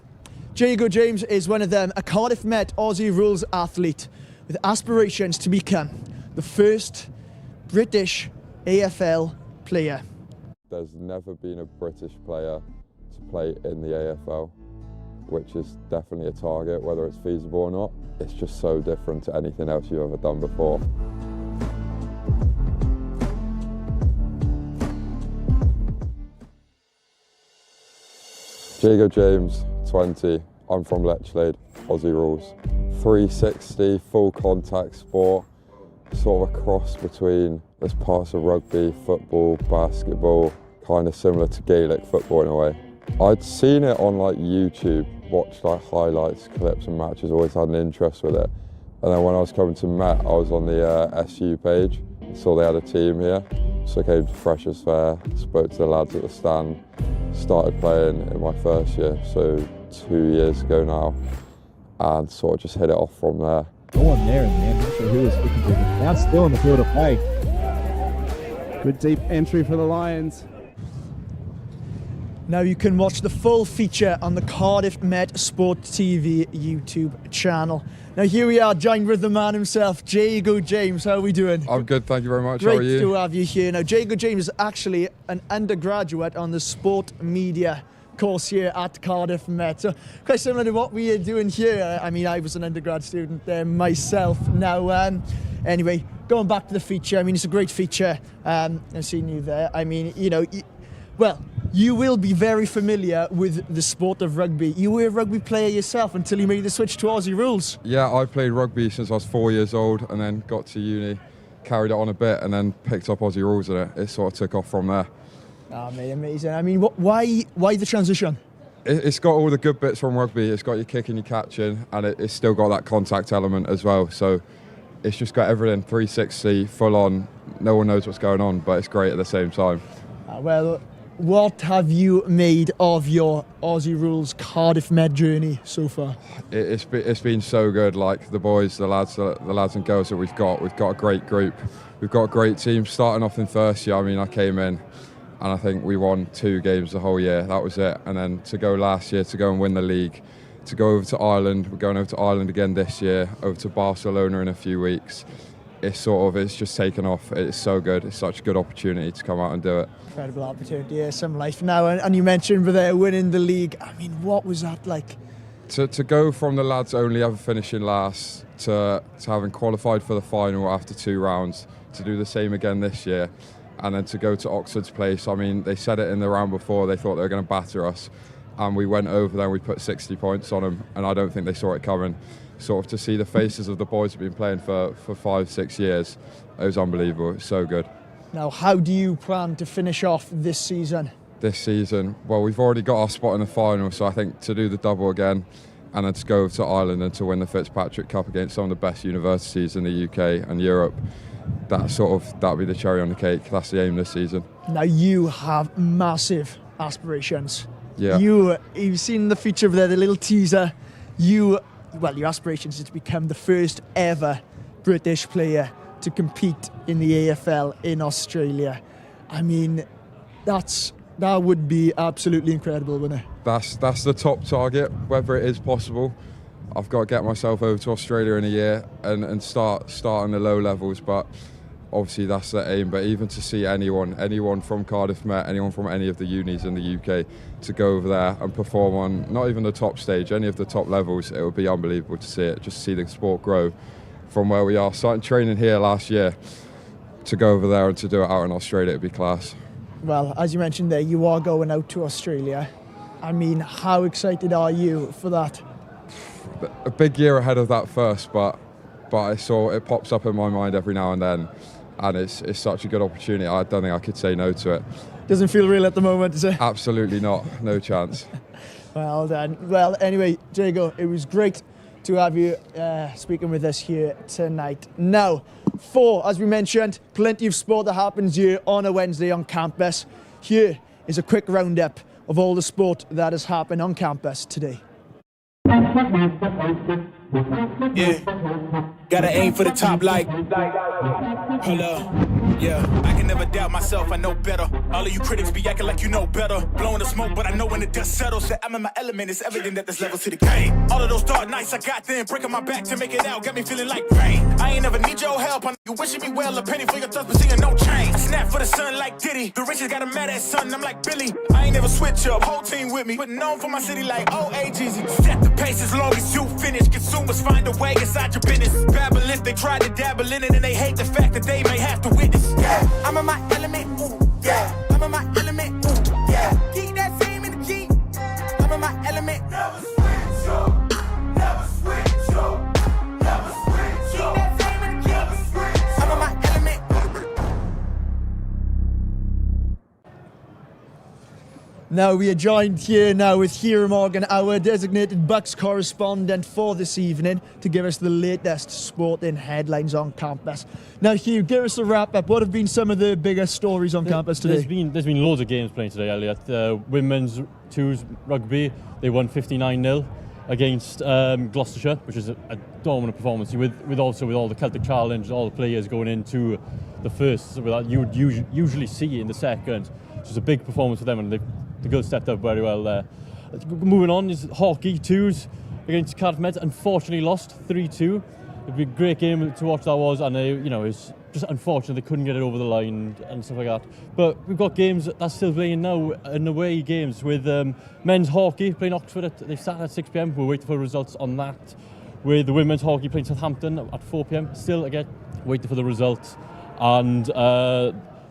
Cyncoed James is one of them, a Cardiff Met Aussie rules athlete with aspirations to become the first British AFL player. There's never been a British player to play in the AFL, which is definitely a target, whether it's feasible or not. It's just so different to anything else you've ever done before. Cyncoed James, 20, I'm from Lechlade, Aussie rules. 360, full contact sport, sort of a cross between there's parts of rugby, football, basketball, kind of similar to Gaelic football in a way. I'd seen it on like YouTube, watched like highlights, clips and matches, always had an interest with it. And then when I was coming to Met, I was on the SU page, saw they had a team here. So I came to Freshers Fair, spoke to the lads at the stand, started playing in my first year, so 2 years ago now, and sort of just hit it off from there. Go on there, man. Not sure who was speaking to. Now still in the field of play. Good deep entry for the Lions. Now you can watch the full feature on the Cardiff Met Sport TV YouTube channel. Now here we are, joined with the man himself, Cyncoed James. How are we doing? I'm good, thank you very much. Great How are you? to have you here. Now Cyncoed James is actually an undergraduate on the sport media course here at Cardiff Met. So quite similar to what we are doing here. I mean, I was an undergrad student there myself. Now, anyway, going back to the feature, I mean, it's a great feature. I've seen you there. I mean, you will be very familiar with the sport of rugby. You were a rugby player yourself until you made the switch to Aussie rules. Yeah, I played rugby since I was 4 years old and then got to uni, carried it on a bit and then picked up Aussie rules and it sort of took off from there. Oh, mate, amazing. I mean, why the transition? It's got all the good bits from rugby. It's got your kicking, your catching, and it's still got that contact element as well. So it's just got everything 360, full on. No one knows what's going on, but it's great at the same time. Well, what have you made of your Aussie rules Cardiff Met journey so far? It's been so good. Like the boys, the lads and girls that we've got a great group. We've got a great team. Starting off in first year, I mean, I came in and I think we won 2 games the whole year. That was it. And then to go last year to go and win the league, to go over to Ireland. We're going over to Ireland again this year. Over to Barcelona in a few weeks. It's just taken off. It's so good. It's such a good opportunity to come out and do it. Incredible opportunity, yeah, some life now. And you mentioned there winning the league. I mean, what was that like? to go from the lads only ever finishing last to having qualified for the final after 2 rounds, to do the same again this year, and then to go to Oxford's place. I mean, they said it in the round before, they thought they were going to batter us, and we went over there and we put 60 points on them, and I don't think they saw it coming. Sort of to see the faces of the boys who've been playing for 5-6 years, it was unbelievable. It was so good. Now, how do you plan to finish off this season? This season, well, we've already got our spot in the final, so I think to do the double again and then to go over to Ireland and to win the Fitzpatrick Cup against some of the best universities in the UK and Europe, that'll be the cherry on the cake. That's the aim this season. Now, you have massive aspirations. Yeah. You've seen the feature of there, the little teaser. Your aspirations is to become the first ever British player to compete in the AFL in Australia. I mean, that would be absolutely incredible, wouldn't it? That's the top target, whether it is possible. I've got to get myself over to Australia in a year and start on the low levels, but obviously that's the aim. But even to see anyone from Cardiff Met, anyone from any of the unis in the UK to go over there and perform on not even the top stage, any of the top levels, it would be unbelievable to see it, just see the sport grow from where we are. Starting training here last year, to go over there and to do it out in Australia, it'd be class. Well, as you mentioned there, you are going out to Australia. I mean, how excited are you for that? A big year ahead of that first, but I saw it pops up in my mind every now and then, and it's such a good opportunity. I don't think I could say no to it. Doesn't feel real at the moment, does it? Absolutely not. No chance. Well done. Well, anyway, Diego, it was great to have you speaking with us here tonight. Now, as we mentioned, plenty of sport that happens here on a Wednesday on campus. Here is a quick roundup of all the sport that has happened on campus today. Yeah, gotta aim for the top like. Hello. Yeah, I can never doubt myself, I know better. All of you critics be acting like you know better. Blowing the smoke, but I know when the dust settles that I'm in my element. It's evident that there's levels to the game. All of those dark nights I got then, breaking my back to make it out, got me feeling like rain. I ain't never need your help, I know you wishing me well. A penny for your thoughts, but seeing no change. I snap for the sun like Diddy. The riches got a mad ass son, I'm like Billy. I ain't never switch up, whole team with me. But known for my city like OAGZ. Set the pace as long as you finish. Consumers find a way inside your business. Babble if they try to dabble in it and they hate the fact that they may have to witness. Yeah, I'm in my element, ooh, yeah. I'm in my element, ooh, yeah. Keep that same energy. I'm in my element. Never switch up, never switch up, never switch up. Keep that same energy. Never switch up. I'm in my element. Now we are joined here now with Hugh Morgan, our designated BUCS correspondent for this evening, to give us the latest sporting headlines on campus. Now Hugh, give us a wrap up. What have been some of the biggest stories on campus today? There's been loads of games playing today, Elliot. Women's twos rugby, they won 59-0 against Gloucestershire, which is a dominant performance. With all the Celtic challenge, all the players going into the first, so that you would usually see in the second. It was a big performance for them, and the girls stepped up very well there. Moving on is hockey twos against Cardiff Met. Unfortunately lost 3-2. It'd be a great game to watch that was, and it's just unfortunate they couldn't get it over the line and stuff like that. But we've got games that's still playing now, and away games with men's hockey playing Oxford. They start at 6 p.m. We're waiting for results on that. With the women's hockey playing Southampton at 4 p.m. Still again waiting for the results, and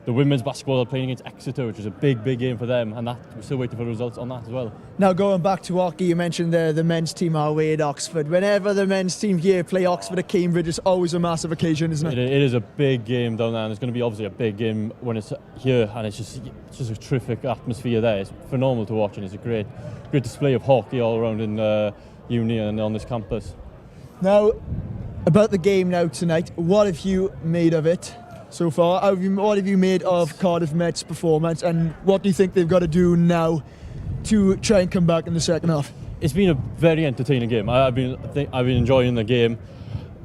the women's basketball are playing against Exeter, which is a big game for them, and that we're still waiting for the results on that as well. Now going back to hockey, you mentioned the men's team are away at Oxford. Whenever the men's team here play Oxford at Cambridge, it's always a massive occasion, isn't it? It is a big game down there, and it's going to be obviously a big game when it's here, and it's just a terrific atmosphere there. It's phenomenal to watch, and it's a great display of hockey all around in uni and on this campus. Now, about the game now tonight, what have you made of it so far? What have you made of Cardiff Met's performance, and what do you think they've got to do now to try and come back in the second half? It's been a very entertaining game. I've been enjoying the game.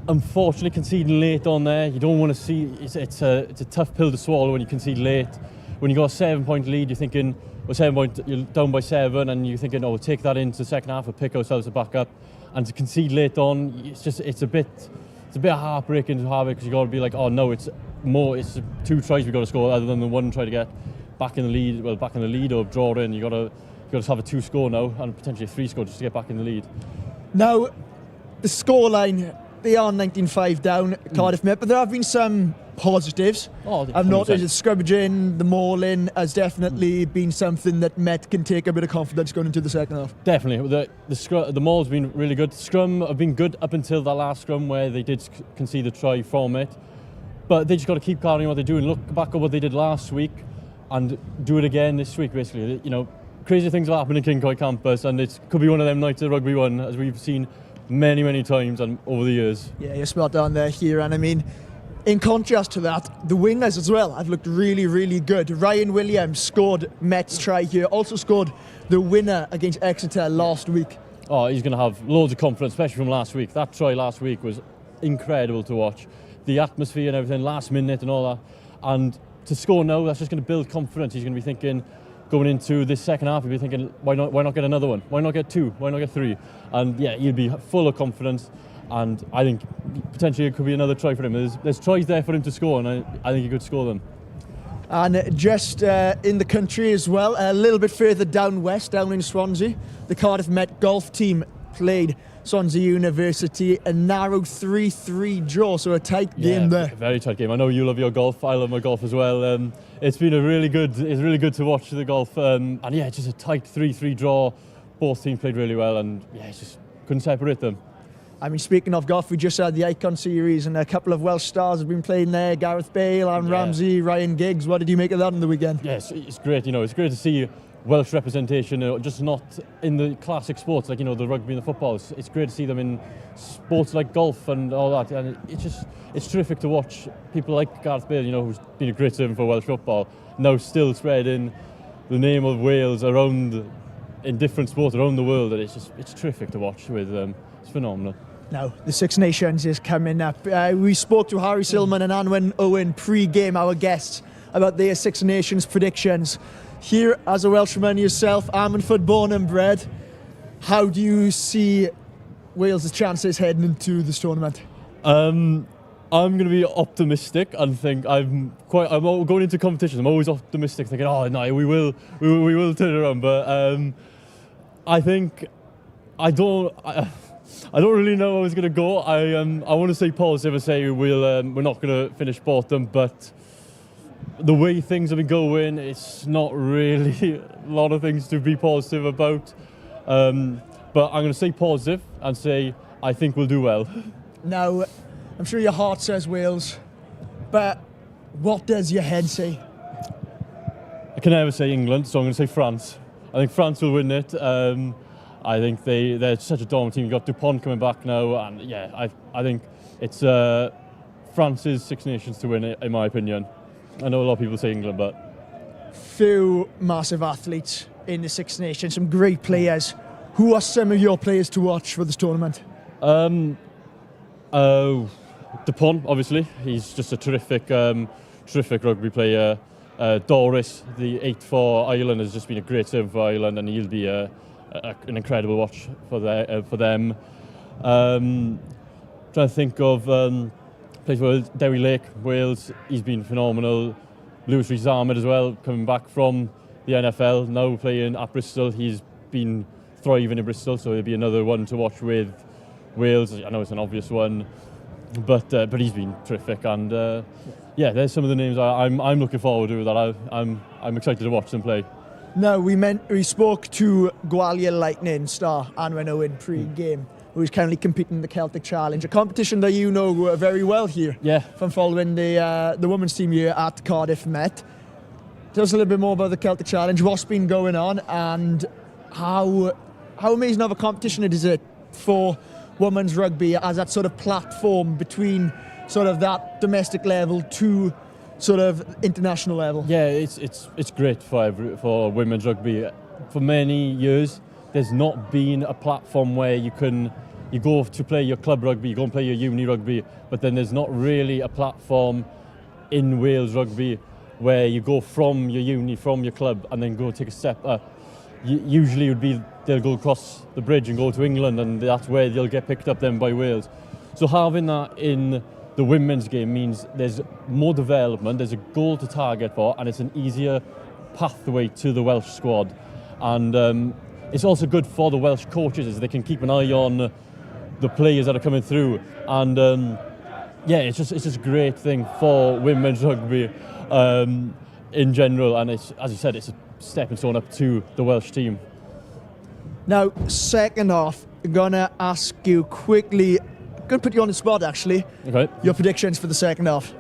Unfortunately, conceding late on there, you don't want to see. It's a tough pill to swallow when you concede late. When you got a 7-point lead, you're thinking, you're down by 7, and you're thinking, we'll take that into the second half and pick ourselves a back up. And to concede late on, it's a bit heartbreaking to have it, because you got to be like, oh no, it's 2 tries we got to score other than the one try to get back in the lead or draw in. You got to you've got to have a 2 score now and potentially a 3 score just to get back in the lead. Now, the scoreline, they are 19-5 down, Cardiff Met, but there have been some positives. I've noticed the scrummaging, the mauling has definitely been something that Met can take a bit of confidence going into the second half. Definitely. The maul's been really good. Scrum have been good up until that last scrum where they did concede a try from it. But they just got to keep carrying what they're doing. Look back at what they did last week and do it again this week, basically. You know, crazy things have happened in Cyncoed Campus, and it could be one of them nights at Rugby 1, as we've seen many, many times and over the years. Yeah, you're spot on there, here, and I mean, in contrast to that, the wingers as well have looked really, really good. Ryan Williams scored Met's try here, also scored the winner against Exeter last week. Oh, he's going to have loads of confidence, especially from last week. That try last week was incredible to watch. The atmosphere and everything, last minute and all that. And to score now, that's just going to build confidence. He's going to be thinking, going into this second half, he'll be thinking, why not get another one? Why not get 2? Why not get 3? And yeah, he'll be full of confidence. And I think potentially it could be another try for him. There's tries there for him to score, and I think he could score them. And just in the country as well, a little bit further down west, down in Swansea, the Cardiff Met golf team played Swansea University, a narrow 3-3 draw, so a tight game there. Very tight game. I know you love your golf. I love my golf as well. It's been really good to watch the golf. And yeah, just a tight 3-3 draw. Both teams played really well, and yeah, just couldn't separate them. I mean, speaking of golf, we just had the Icon Series and a couple of Welsh stars have been playing there. Gareth Bale, Aaron Ramsey, Ryan Giggs. What did you make of that on the weekend? Yes, it's great. You know, it's great to see Welsh representation, just not in the classic sports like, you know, the rugby and the football. It's great to see them in sports like golf and all that. And it's terrific to watch people like Gareth Bale, you know, who's been a great servant for Welsh football, now still spreading the name of Wales around in different sports around the world. And it's terrific to watch with them. It's phenomenal. Now, the Six Nations is coming up. We spoke to Harry Silman and Anwen Owen pre-game, our guests, about their Six Nations predictions. Here, as a Welshman yourself, Ammanford born and bred, how do you see Wales' chances heading into this tournament? I'm going to be optimistic and think I'm going into competitions. I'm always optimistic, thinking, oh no, we will turn it around. But I think I don't really know how it's going to go. I want to say positive and say we're not going to finish bottom, but the way things have been going, it's not really a lot of things to be positive about. But I'm going to say positive and say I think we'll do well. Now, I'm sure your heart says Wales, but what does your head say? I can never say England, so I'm going to say France. I think France will win it. I think they're such a dominant team. You've got Dupont coming back now, and yeah, I think it's France's Six Nations to win it, in my opinion. I know a lot of people say England, but few massive athletes in the Six Nations, some great players. Who are some of your players to watch for this tournament? Dupont, obviously, he's just a terrific rugby player. Doris, the 8 for Ireland, has just been a great servant for Ireland, and he'll be an incredible watch for them. Trying to think of plays for Derry Lake, Wales. He's been phenomenal. Lewis Rees-Ahmed as well, coming back from the NFL, now playing at Bristol. He's been thriving in Bristol, so he'll be another one to watch with Wales. I know it's an obvious one, but he's been terrific. And yeah, there's some of the names I'm looking forward to that I'm excited to watch them play. No, we spoke to Gwalia Lightning star Anwen Owen pre-game, who's currently competing in the Celtic Challenge, a competition that you know very well here. Yeah. From following the women's team here at Cardiff Met. Tell us a little bit more about the Celtic Challenge, what's been going on, and how amazing of a competition it is for women's rugby as that sort of platform between sort of that domestic level to sort of international level. Yeah, it's great for women's rugby. For many years, there's not been a platform where you go to play your club rugby, you go and play your uni rugby, but then there's not really a platform in Wales rugby where you go from your uni, from your club, and then go take a step up. Usually it would be they'll go across the bridge and go to England, and that's where they'll get picked up then by Wales. So having that in the women's game means there's more development, there's a goal to target for, and it's an easier pathway to the Welsh squad. and it's also good for the Welsh coaches as they can keep an eye on the players that are coming through, and yeah, it's just a great thing for women's rugby in general, and it's, as you said, it's a stepping stone up to the Welsh team. Now, second half, I'm gonna ask you quickly. I'm gonna put you on the spot, actually. Okay. Your predictions for the second half.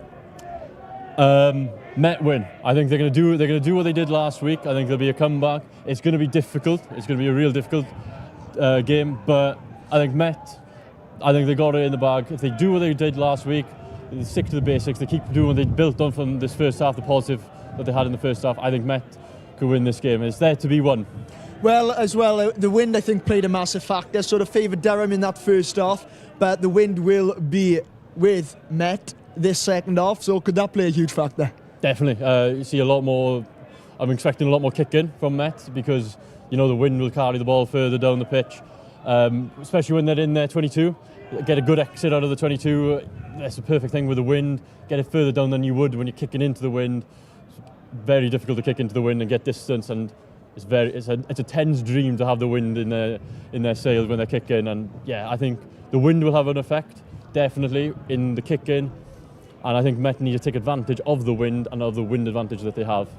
Met win. I think they're going to do what they did last week. I think there'll be a comeback. It's going to be difficult. It's going to be a real difficult game. But I think Met, I think they got it in the bag. If they do what they did last week, they stick to the basics. They keep doing what they built on from this first half, the positive that they had in the first half. I think Met could win this game. It's there to be won. Well, as well, the wind, I think, played a massive factor. Sort of favoured Durham in that first half, but the wind will be with Met this second half. So could that play a huge factor? Definitely. You see a lot more. I'm expecting a lot more kicking from Met because the wind will carry the ball further down the pitch, especially when they're in their 22. Get a good exit out of the 22. That's the perfect thing with the wind. Get it further down than you would when you're kicking into the wind. It's very difficult to kick into the wind and get distance, and it's a ten's dream to have the wind in their sails when they're kicking. And yeah, I think the wind will have an effect definitely in the kicking. And I think Met need to take advantage of the wind and of the wind advantage that they have.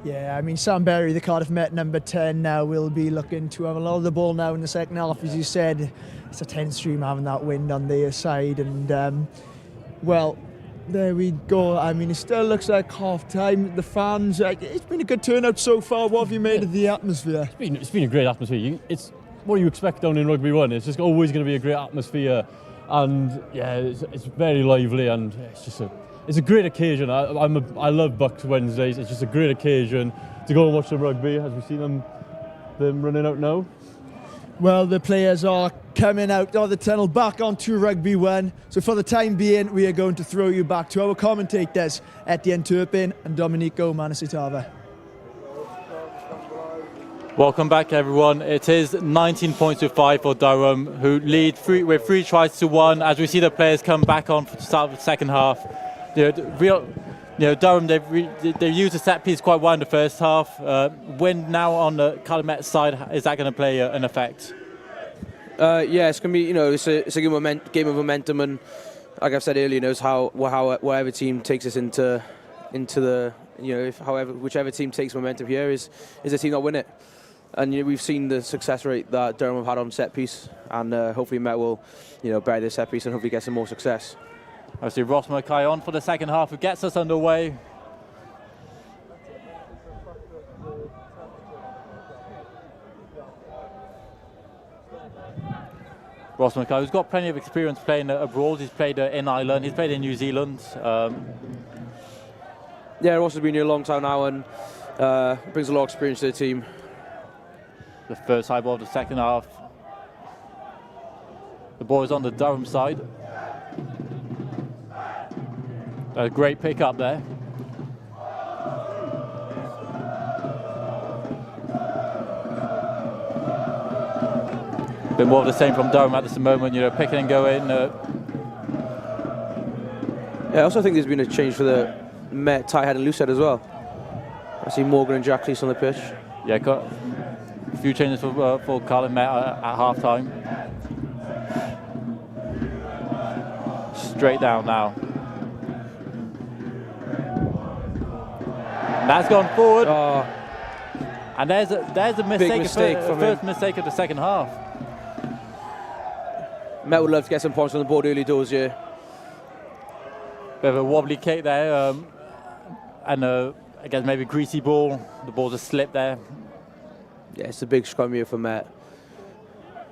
Yeah, I mean, Sam Berry, the Cardiff Met number 10 now, will be looking to have a lot of the ball now in the second half. As you said, it's a 10 stream having that wind on their side. And, well, there we go. I mean, it still looks like half-time. The fans, it's been a good turnout so far. What have you made of the atmosphere? It's been a great atmosphere. It's what do you expect down in Rugby 1? It's just always going to be a great atmosphere. And yeah, it's very lively, and it's a great occasion. I love BUCS Wednesdays. It's just a great occasion to go and watch some rugby. As we see them running out now. Well, the players are coming out of the tunnel back onto Rugby 1. So for the time being, we are going to throw you back to our commentators, Etienne Turpin and Domenico Manasitava. Welcome back, everyone. It is 19 points to 5 for Durham, who lead with 3 tries to 1. As we see the players come back on for the start of the second half, Durham they've used the set piece quite well in the first half. Win now on the Cardiff Met side, is that going to play an effect? Yeah, it's going to be it's a game of momentum, and like I've said earlier, it's how whatever team takes us into the whichever team takes momentum here is the team that win it. And we've seen the success rate that Durham have had on set piece, and hopefully Met will bury their set piece and hopefully get some more success. I see Ross Mackay on for the second half, who gets us underway. Ross Mackay, who's got plenty of experience playing abroad. He's played in Ireland, he's played in New Zealand. Yeah, Ross has been here a long time now and brings a lot of experience to the team. The first high ball of the second half. The ball is on the Durham side. A great pick up there. Bit more of the same from Durham at this moment, picking and going. Yeah, I also think there's been a change for the Met tight head and loose head as well. I see Morgan and Jack Lees on the pitch. Yeah, got a few changes for Cardiff Met at half time. Straight down now. That's gone forward. Oh. And there's a mistake, first mistake of the second half. Met would love to get some points on the board early doors, yeah. Bit of a wobbly kick there, and I guess maybe greasy ball. The ball's a slip there. Yeah, it's a big scrum here for Met.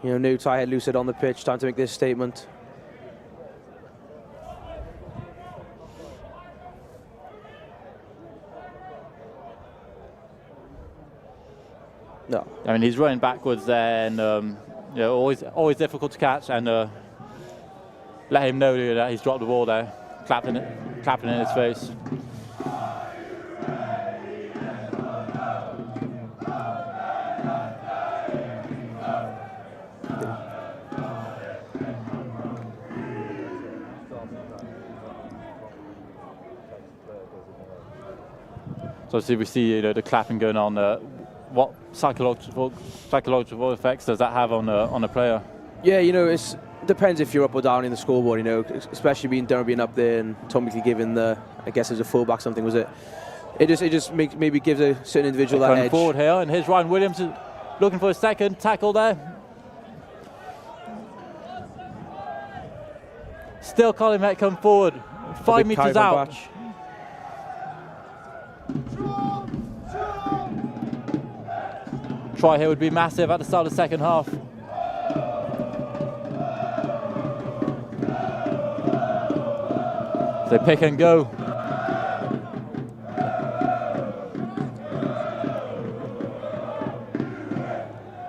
New tight head, loose head on the pitch. Time to make this statement. No. I mean, he's running backwards there, and always difficult to catch, and let him know that he's dropped the ball there, clapping in his face. So we see the clapping going on what psychological effects does that have on a player? Yeah, you know, it depends if you're up or down in the scoreboard, you know, especially Durham being up there and Tommy giving the, I guess as a fullback something, was it? It just maybe gives a certain individual that edge. Forward here, and here's Ryan Williams looking for a second tackle there. Still Cardiff Met come forward, 5 metres out. Try here would be massive at the start of the second half. So pick and go.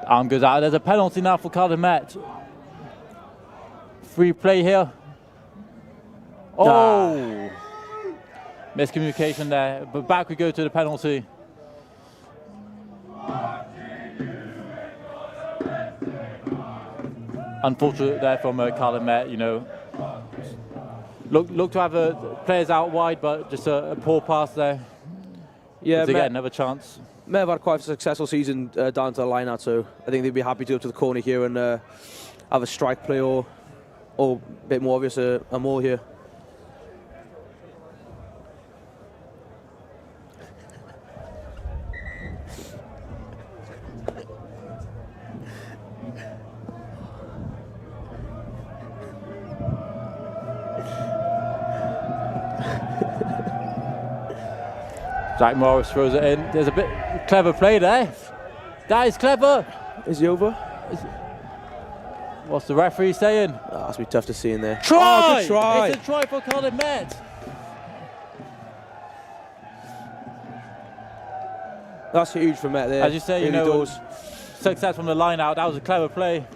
Arm goes out. There's a penalty now for Cardiff Met. Free play here. Oh! Miscommunication there. But back we go to the penalty. Unfortunate there from Cardiff Met, you know. Look to have players out wide, but just a poor pass there. Yeah, to get another chance. Met have had quite a successful season down to the line out, so I think they'd be happy to go to the corner here and have a strike play or a bit more obvious a maul here. Jack Morris throws it in. There's a bit clever play there. That is clever. Is he over? What's the referee saying? Oh, that's be tough to see in there. Try! Oh, good try! It's a try for Cardiff Met. That's huge for Met there. As you say, you know, success from the line out. That was a clever play.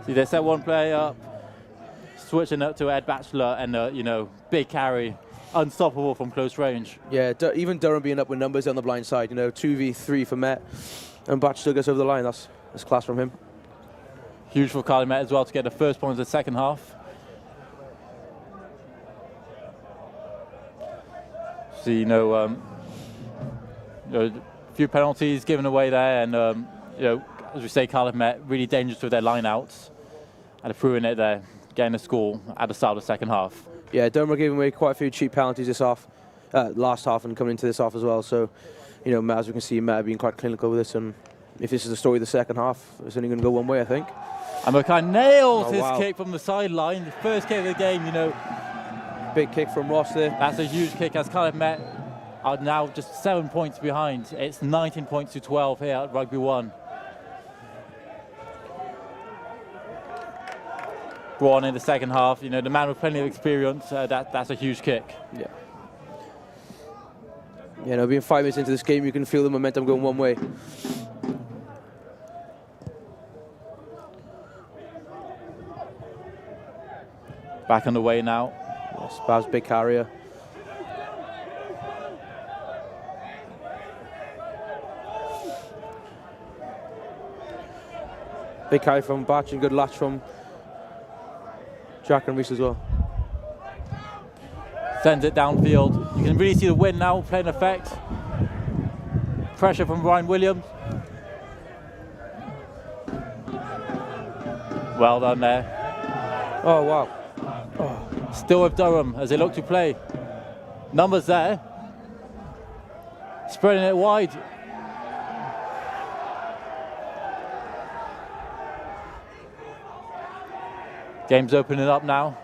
See, they set one play up, switching up to Ed Batchelor, and you know, big carry, unstoppable from close range. Yeah, even Durham being up with numbers on the blind side, you know, 2v3 for Met, and Batchelor gets over the line. That's class from him. Huge for Cardiff Met as well to get the first point of the second half. So you know, a few penalties given away there, and you know, as we say, Cardiff Met really dangerous with their line-outs, and proving it there, getting a score at the start of the second half. Yeah, Durham are giving away quite a few cheap penalties this half, last half, and coming into this half as well. So, you know, Matt, as we can see, Matt being quite clinical with this, and if this is the story of the second half, it's only going to go one way, I think. And Mackay nails his kick from the sideline, the first kick of the game, you know. Big kick from Ross there. That's a huge kick, as Cardiff Met are now just 7 points behind. It's 19 points to 12 here at Rugby 1. Brought on in the second half, you know, the man with plenty of experience, that's a huge kick. Yeah. You know, being 5 minutes into this game, you can feel the momentum going one way. Back on the way now. Yes, Bav's big carrier. Big carry from Batch and good latch from Jack and Reese as well. Sends it downfield. You can really see the wind now playing effect. Pressure from Ryan Williams. Well done there. Oh, wow. Oh. Still with Durham as they look to play. Numbers there. Spreading it wide. Game's opening up now.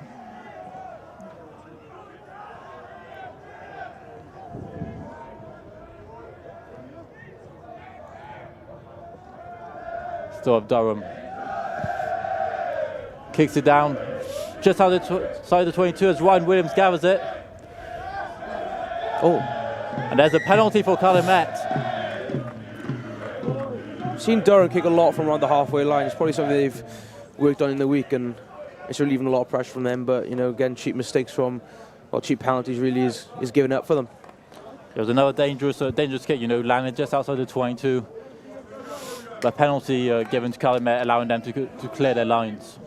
Still have Durham. Kicks it down. Just outside the 22 as Ryan Williams gathers it. Oh. And there's a penalty for Cardiff Met. Seen Durham kick a lot from around the halfway line. It's probably something they've worked on in the week, and it's relieving a lot of pressure from them. But, you know, again, cheap mistakes from, well, cheap penalties really is giving up for them. There was another dangerous kick, you know, landed just outside the 22. The penalty given to Cardiff Met, allowing them to clear their lines.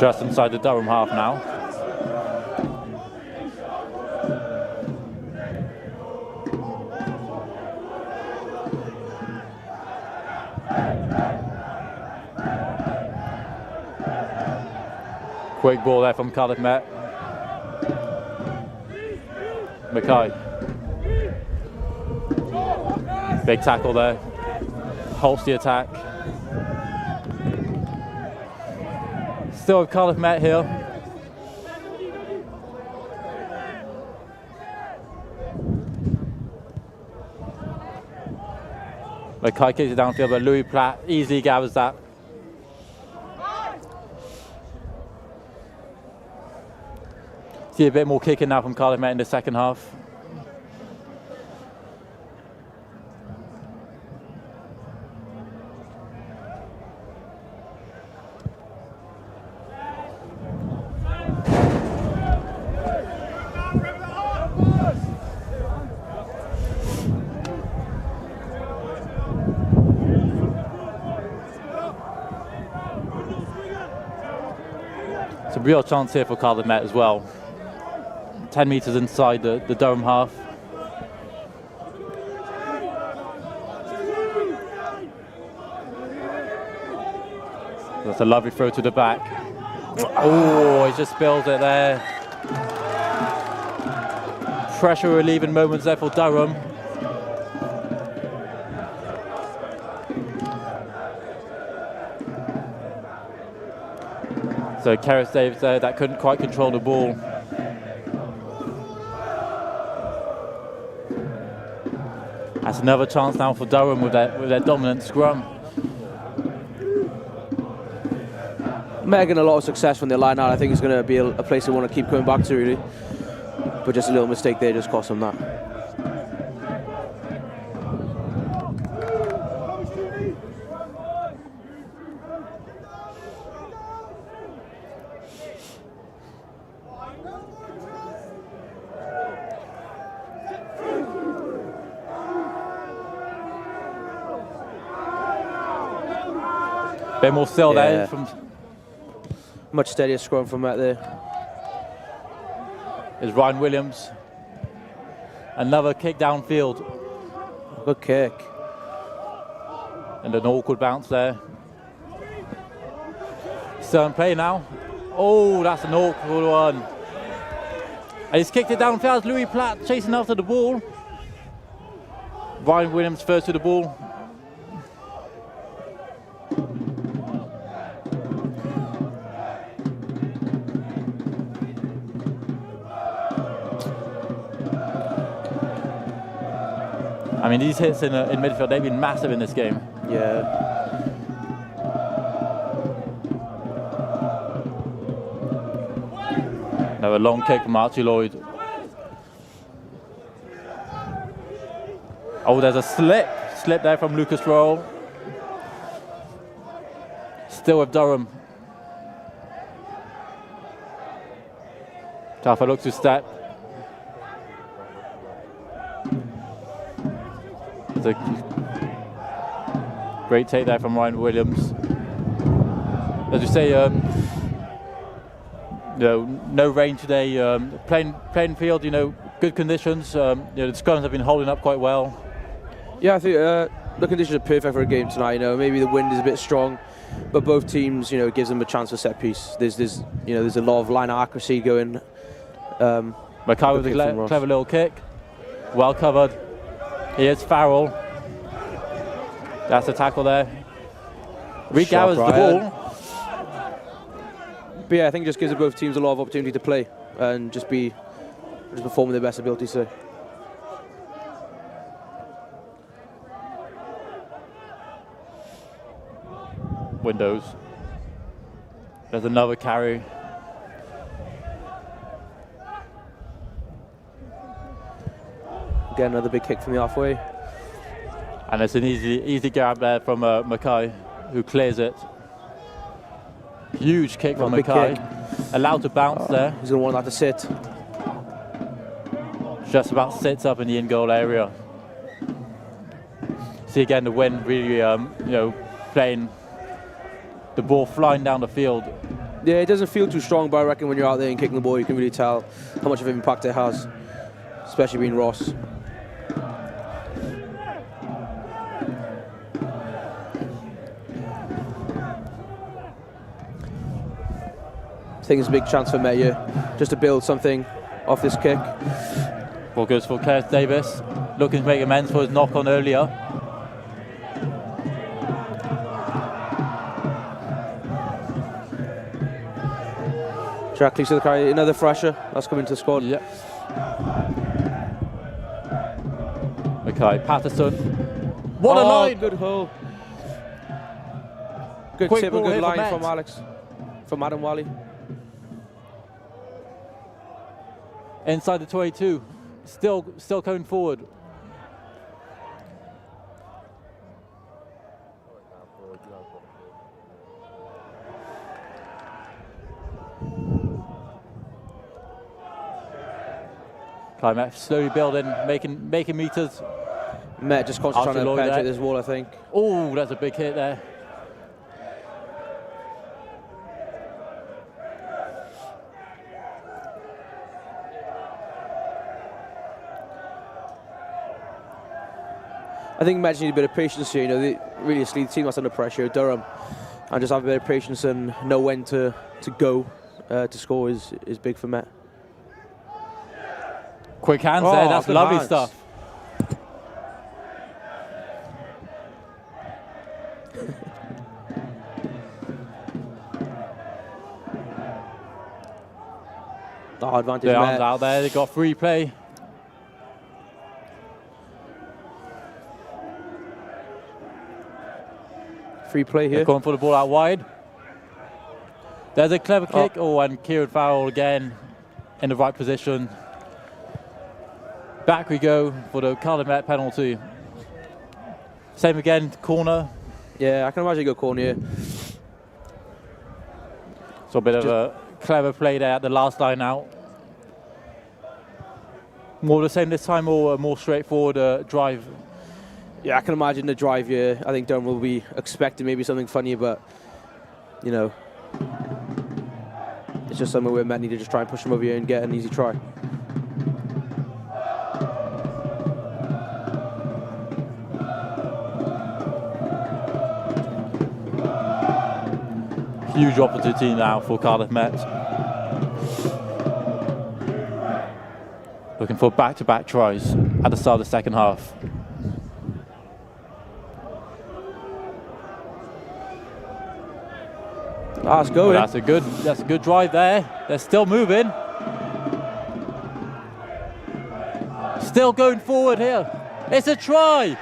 Just inside the Durham half now. Quick ball there from Cardiff Met. Mackay. Big tackle there. Halts the attack. Still with Cardiff Met here. Mackay kicks it downfield, but Louis Platt easily gathers that. See a bit more kicking now from Cardiff Met in the second half. It's a real chance here for Cardiff Met as well. 10 metres inside the Durham half. That's a lovely throw to the back. Oh, he just spills it there. Pressure relieving moments there for Durham. So Kerris Davis there, that couldn't quite control the ball. That's another chance now for Durham with their dominant scrum. Making a lot of success when they line out. I think it's going to be a place they want to keep coming back to, really. But just a little mistake there just cost them that. Bit more still there. From much steadier scrum from Matt there. Is Ryan Williams. Another kick downfield. Good kick. And an awkward bounce there. Still in play now. Oh, that's an awkward one. And he's kicked it downfield. Louis Platt chasing after the ball. Ryan Williams first to the ball. I mean, these hits in midfield, they've been massive in this game. Yeah. Now a long kick from Archie Lloyd. Oh, there's a slip there from Lucas Roll. Still with Durham. Taffa looks to step. It's a great take there from Ryan Williams. As you say, no rain today. Plain field, good conditions. The scrums have been holding up quite well. Yeah, I think the conditions are perfect for a game tonight. Maybe the wind is a bit strong, but both teams, it gives them a chance for set piece. There's a lot of line accuracy going. Mackay with a clever little kick, well covered. Here's Farrell. That's a tackle there. Regathers the ball. But yeah, I think it just gives both teams a lot of opportunity to play and just perform their best ability. So. Windows. There's another carry. Again, another big kick from the halfway. And it's an easy grab there from Mackay, who clears it. Huge kick from Mackay. Allowed to bounce there. He's going to want that to sit. Just about sits up in the in-goal area. See again the wind really, playing the ball flying down the field. Yeah, it doesn't feel too strong, but I reckon when you're out there and kicking the ball, you can really tell how much of an impact it has, especially being Ross. I think it's a big chance for Met here, just to build something off this kick. Ball goes for Claire Davis, looking to make amends for his knock on earlier. Jack Lee's to the carry, another fresher. That's coming to the squad. Yep. Okay, Patterson. What a line! Good hole. Good Quick tip, a ball good here line from from Alex, from Adam Wally. Inside the 22, still going forward. Met slowly building, making meters. Met just constantly trying to penetrate this wall, I think. Oh, that's a big hit there. I think Met need a bit of patience here. You know, really, the team that's under pressure, Durham, and just have a bit of patience and know when to go to score is big for Met. Quick hands there, that's lovely stuff. Advantage the arms Met. out there, they got free play. Free play here. They're going for the ball out wide. There's a clever kick. Oh, and Kieran Farrell again in the right position. Back we go for the Cardiff Met penalty. Same again, corner. Yeah, I can imagine you go corner here. So a bit of a clever play there at the last line out. More of the same this time, or a more straightforward drive? Yeah, I can imagine the drive here. I think Durham will be expecting maybe something funny, but, you know, it's just somewhere where Met need to just try and push him over here and get an easy try. Huge opportunity now for Cardiff Met. Looking for back-to-back tries at the start of the second half. That's good. Well, that's a good drive there. They're still moving. Still going forward here. It's a try.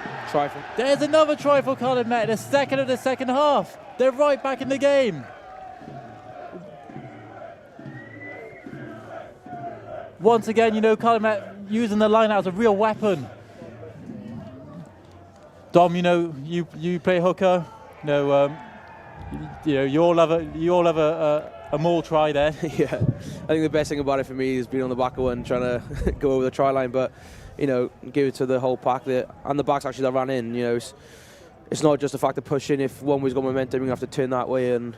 There's another try for Cardiff Met. The second of the second half. They're right back in the game. Once again, you know, Cardiff Met using the line out as a real weapon. Dom, you know, you play hooker. You know, you all have a more try there. Yeah, I think the best thing about it for me is being on the back of one, trying to go over the try line, but, you know, give it to the whole pack there. And the backs actually that ran in, you know, it's not just the fact of pushing. If one was got momentum, you have to turn that way, and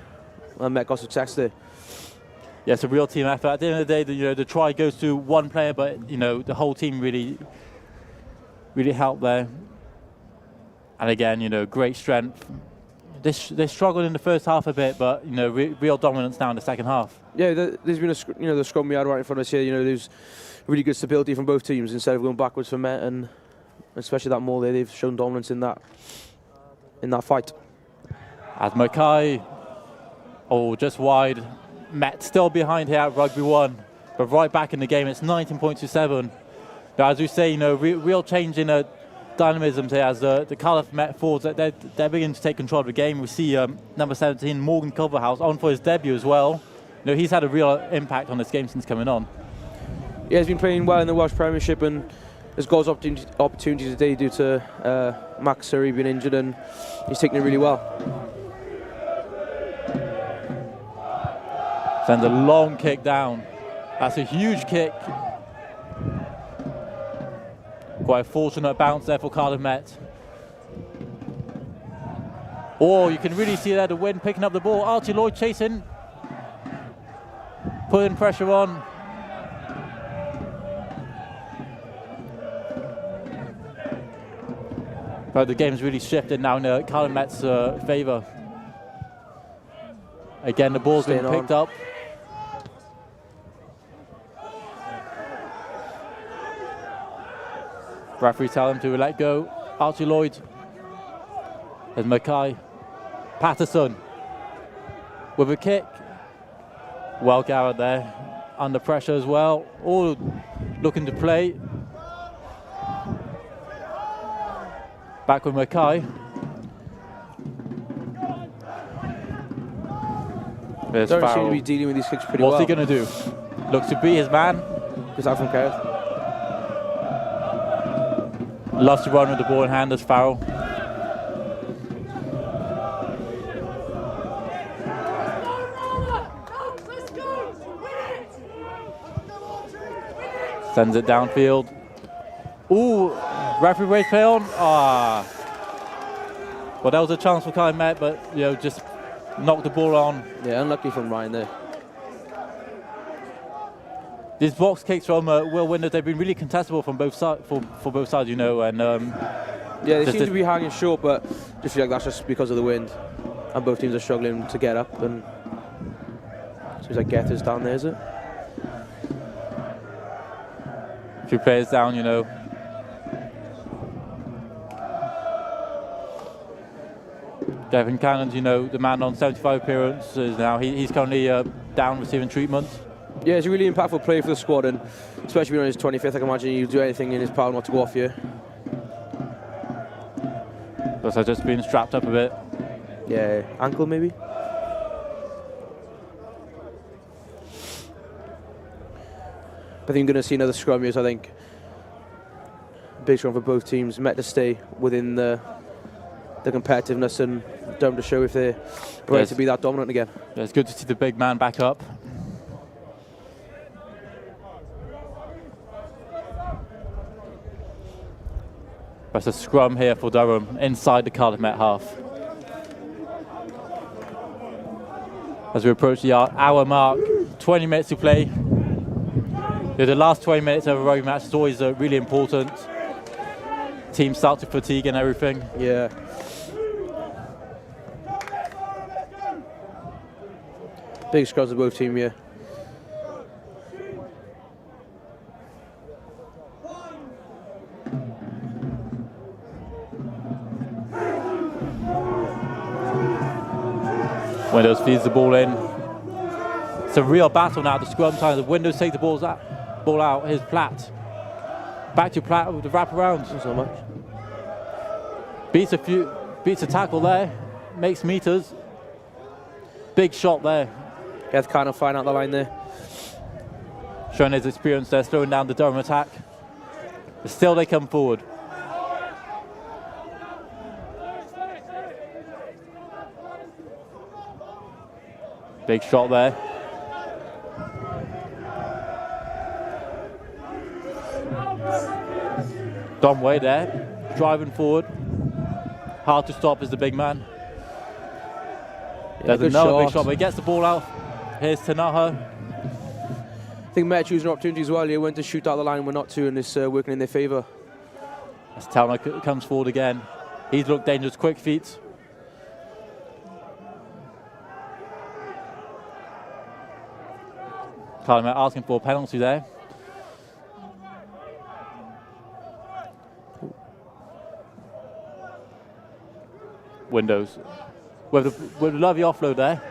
Met got success there. Yeah, it's a real team effort. At the end of the day, the try goes to one player, but, you know, the whole team really helped there. And again, you know, great strength. They struggled in the first half a bit, but, you know, real dominance now in the second half. Yeah, there's been the scrum we had right in front of us here. You know, there's really good stability from both teams instead of going backwards for Met, and especially that maul there, they've shown dominance in that fight. As Mackay, just wide. Met still behind here at Rugby 1, but right back in the game. It's 19.27. Now, as we say, you know, real change in dynamism here as the Cardiff Met forwards, they're beginning to take control of the game. We see number 17, Morgan Culverhouse, on for his debut as well. You know, he's had a real impact on this game since coming on. Yeah, he's been playing well in the Welsh Premiership, and there's goals opportunity today due to Max Surrey being injured, and he's taking it really well. Sends a long kick down. That's a huge kick. Quite a fortunate bounce there for Cardiff Met. Oh, you can really see there the wind picking up the ball. Archie Lloyd chasing. putting pressure on. But the game's really shifted now in Cardiff Met's favour. Again, the ball's been picked up. Referee tell him to let go. Archie Lloyd. There's Mackay. Patterson with a kick. Well, Garrett there under pressure as well. All looking to play. Back with Mackay. There's Don't Farrell. seem to be dealing with these kicks pretty What's well. he going to do? Looks to be his man. Because out from Cardiff. Loves to run with the ball in hand as Farrell. Sends it downfield. Ooh, referee raised play on. Ah. Well, that was a chance for Cardiff Met, but just knocked the ball on. Yeah, unlucky from Ryan there. These box kicks from Will Winders, they've been really contestable from both sides, for both sides, and yeah, they seem to be hanging short, but just feel like that's just because of the wind, and both teams are struggling to get up. And seems like Gethers down there, is it? A few players down, Devin Cannon's, the man on 75 appearances now. He's currently down receiving treatment. Yeah, it's a really impactful player for the squad, and especially when on his 25th, I can imagine he'll do anything in his power not to go off here. Looks like just being strapped up a bit. Yeah, ankle maybe. I think I'm going to see another scrum here, so I think big scrum for both teams. Met to stay within the competitiveness and Durham to show if they're ready to be that dominant again. Yeah, it's good to see the big man back up. That's a scrum here for Durham inside the Cardiff Met half. As we approach the hour mark, 20 minutes to play. The last 20 minutes of a rugby match is always really important. Teams start to fatigue and everything. Yeah. Big scrums of both teams here. Windows feeds the ball in. It's a real battle now. The scrum time. The Windows take the ball out. Here's Platt. Back to Platt with the wraparound. Not so much. Beats a tackle there. Makes meters. Big shot there. Geth kind of flying out the line there. Showing his experience there, slowing down the Durham attack. But still they come forward. Big shot there. Dom Way there, driving forward. Hard to stop is the big man. Yeah, There's another big shot, but he gets the ball out. Here's Tanaha. I think Met choosing an opportunity as well. They went to shoot out the line, we're not to, and it's working in their favour. As Towner comes forward again. He's looked dangerous, quick feet. Cardiff asking for a penalty there. Windows with a lovely offload there.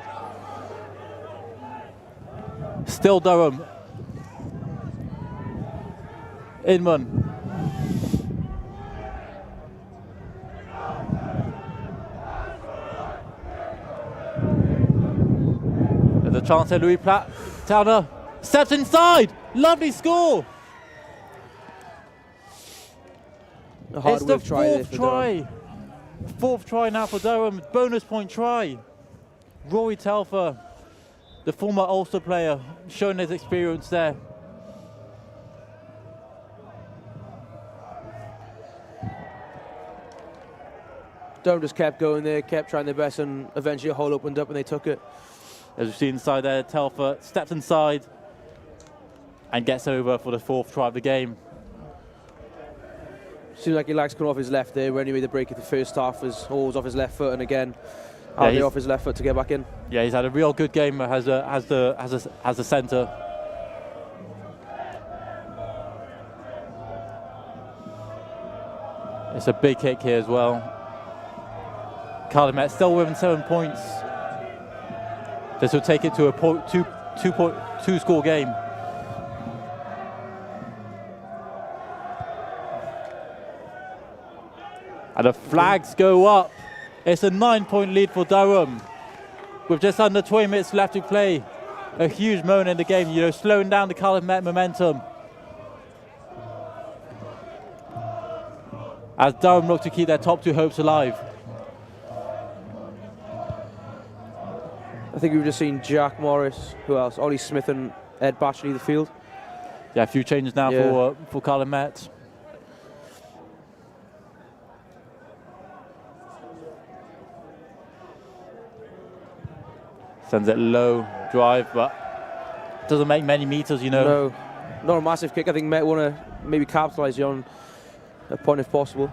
Still Durham. Inman. There's a chance here, Louis Platt. Towner steps inside. Lovely score. It's the fourth try. Fourth try now for Durham. Bonus point try. Rory Telfer, the former Ulster player, showing his experience there. Durham just kept going there, kept trying their best, and eventually a hole opened up and they took it. As we see inside there, Telfer steps inside and gets over for the 4th try of the game. Seems like he likes coming off his left there. When he made the break at the first half, was always off his left foot, and again, off his left foot to get back in. Yeah, he's had a real good game as a centre. It's a big kick here as well. Cardiff Met still within 7 points. This will take it to a two-score game. And the flags go up. It's a 9-point lead for Durham. With just under 20 minutes left to play. A huge moment in the game, you know, slowing down the Cardiff Met momentum. As Durham look to keep their top 2 hopes alive. I think we've just seen Jack Morris, who else? Ollie Smith and Ed Batch leave the field. Yeah, a few changes now for Cardiff Met. Sends it low, drive, but doesn't make many meters, you know. No, not a massive kick. I think Met want to maybe capitalise on a point if possible.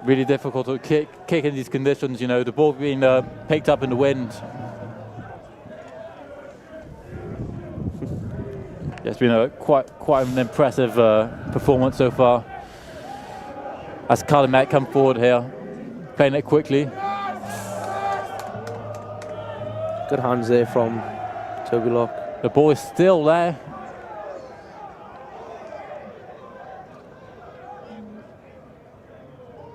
Really difficult to kick in these conditions, you know, the ball being picked up in the wind. Yeah, it's been a quite an impressive performance so far. As Cardiff Met come forward here, playing it quickly. Good hands there from Toby Locke. The ball is still there.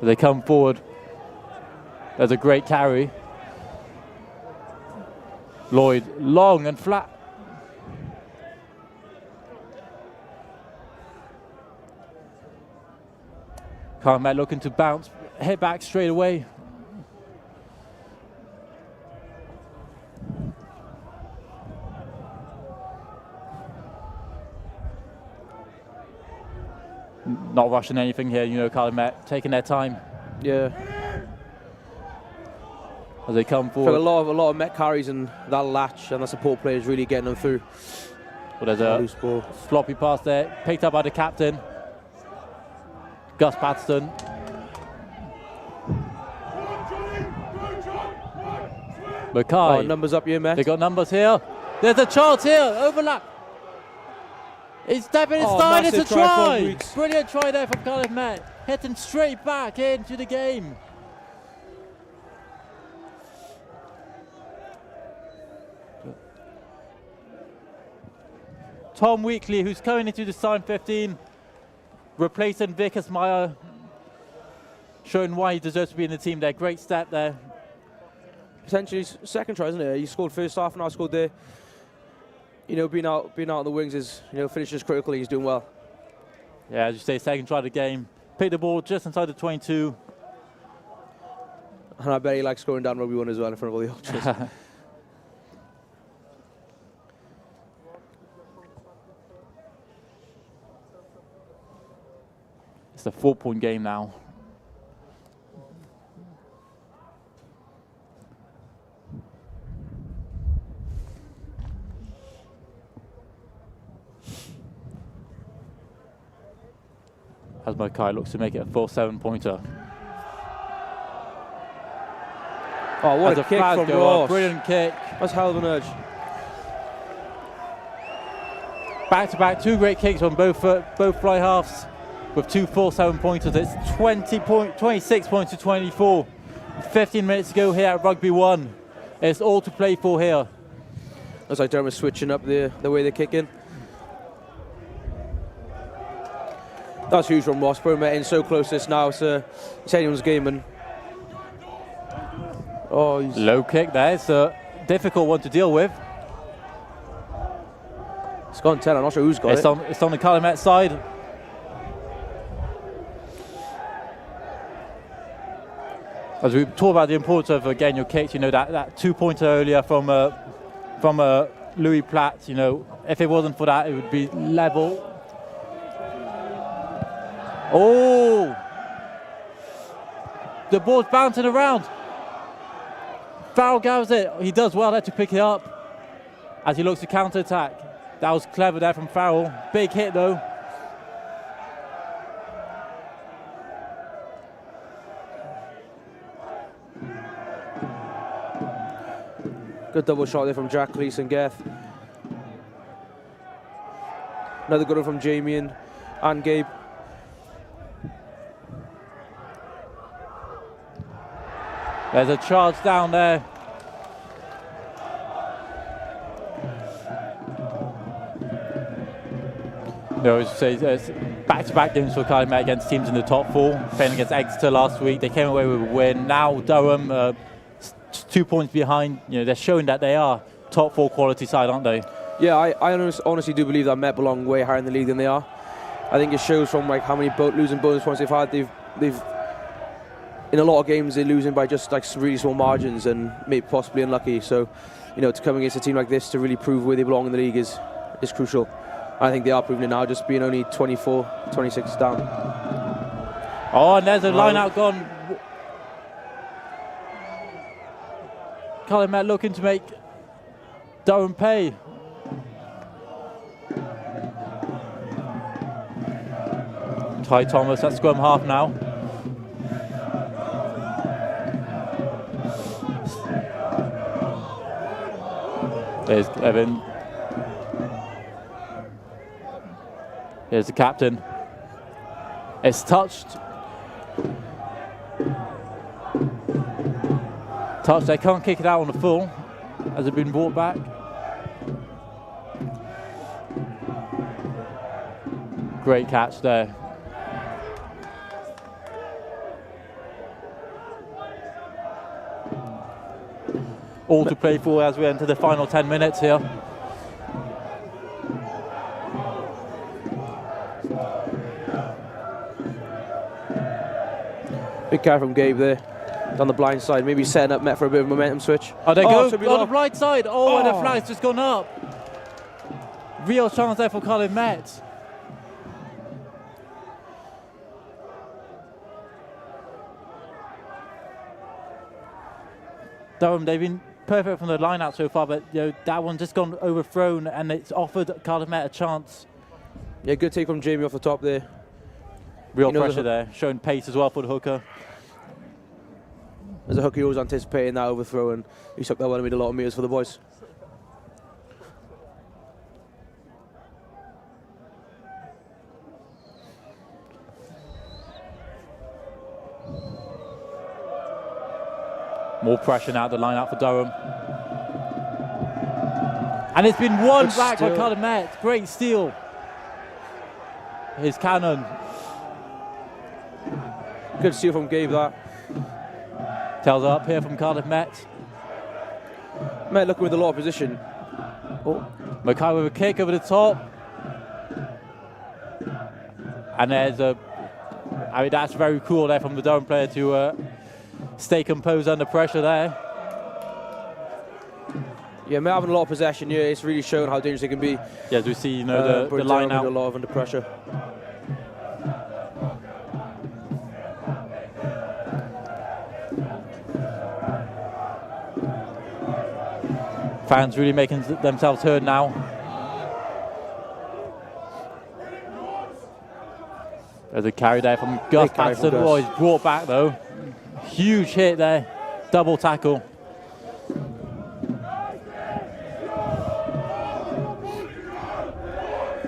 As they come forward, there's a great carry. Lloyd, long and flat. Cardiff Met looking to bounce, hit back straight away. Not rushing anything here, you know, Cardiff Met taking their time. Yeah. As they come forward. A lot of Met carries and that latch and the support players really getting them through. Well, there's a loose ball. Floppy pass there, picked up by the captain, Gus Patterson. Mackay. Oh, numbers up here, Met. They got numbers here. There's a chance here, overlap. He's stepping inside, it's a try! Brilliant try there from Cardiff Met. Hitting straight back into the game. Tom Weekly, who's coming into the sign 15, replacing Vickers Meyer, showing why he deserves to be in the team there. Great step there. Potentially second try, isn't it? He scored first half and I scored there. You know, being out on the wings is, you know, finishes critically. He's doing well. Yeah, as you say, second try of the game. Picked the ball just inside the 22. And I bet he likes scoring down Rugby 1 as well in front of all the ultras. It's a 4-point game now. As Mackay looks to make it a full 7-pointer. Oh, what a kick from Ross. Brilliant kick. That's hell of an urge. Back-to-back, 2 great kicks on both fly halves with 2 full 7-pointers. It's 26 points to 24. 15 minutes to go here at Rugby 1. It's all to play for here. Looks like Durham is switching up the way they kick in. That's huge from Ross. Bro Met in so close to this now. It's anyone's game. And low kick there. It's a difficult one to deal with. It's gone 10. I'm not sure who's got it. It's on the Cardiff Met side. As we talk about the importance of getting your kicks, you know, that 2-pointer earlier from Louis Platt, you know, if it wasn't for that, it would be level. Oh! The ball's bouncing around. Farrell gathers it. He does well there to pick it up as he looks to counter-attack. That was clever there from Farrell. Big hit though. Good double shot there from Jack, Cleese and Geth. Another good one from Jamie and Gabe. There's a charge down there. You know, it's back-to-back games for Cardiff Met against teams in the top 4. Playing against Exeter last week, they came away with a win. Now Durham, 2 points behind. You know, they're showing that they are top 4 quality side, aren't they? Yeah, I honestly do believe that Met belong way higher in the league than they are. I think it shows from like how many losing bonus points they've had. They've in a lot of games they're losing by just like really small margins and maybe possibly unlucky. So, you know, to come against a team like this to really prove where they belong in the league is crucial. I think they are proving it now, just being only 24, 26 down. Oh, and there's a line out gone. Cardiff Met looking to make Durham pay. Ty Thomas at scrum half now. There's Evan. Here's the captain. It's touched. They can't kick it out on the full. Has it been brought back? Great catch there. All to play for as we enter the final 10 minutes here. Big carry from Gabe there. Down the blind side, maybe setting up Met for a bit of a momentum switch. Oh, they go on the blind side. Oh, and the flag's just gone up. Real chance there for Cardiff Met. Durham, they've been perfect from the line out so far, but you know, that one just gone overthrown and it's offered Cardiff Met a chance. Yeah, good take from Jamie off the top there. Real pressure there, showing pace as well for the hooker. As a hooker, he was anticipating that overthrow and he took that one and made a lot of meters for the boys. More pressure now at the line out for Durham. And it's been won back by Cardiff Met. Great steal. Here's Cannon. Good steal from Gabe, that. Tails up here from Cardiff Met. Met looking with a lot of position. Oh. Mackay with a kick over the top. And there's a... I mean, that's very cool there from the Durham player to stay composed under pressure there. Yeah, Met having a lot of possession here. It's really shown how dangerous they can be. Yeah, as we see, you know, the line out. A lot of under pressure. Fans really making themselves heard now. There's a carry there from Gus Patterson. Oh, he's brought back though. Huge hit there. Double tackle.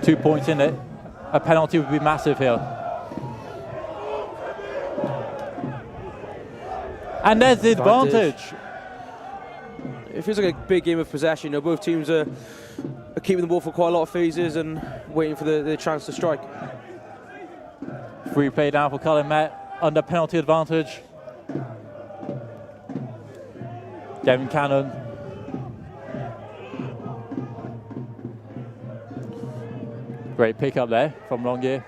Two points in it. A penalty would be massive here. And there's the advantage. It feels like a big game of possession. You know, both teams are keeping the ball for quite a lot of phases and waiting for the chance to strike. Free play down for Cardiff Met under penalty advantage. Devin Cannon. Great pick up there from Longyear.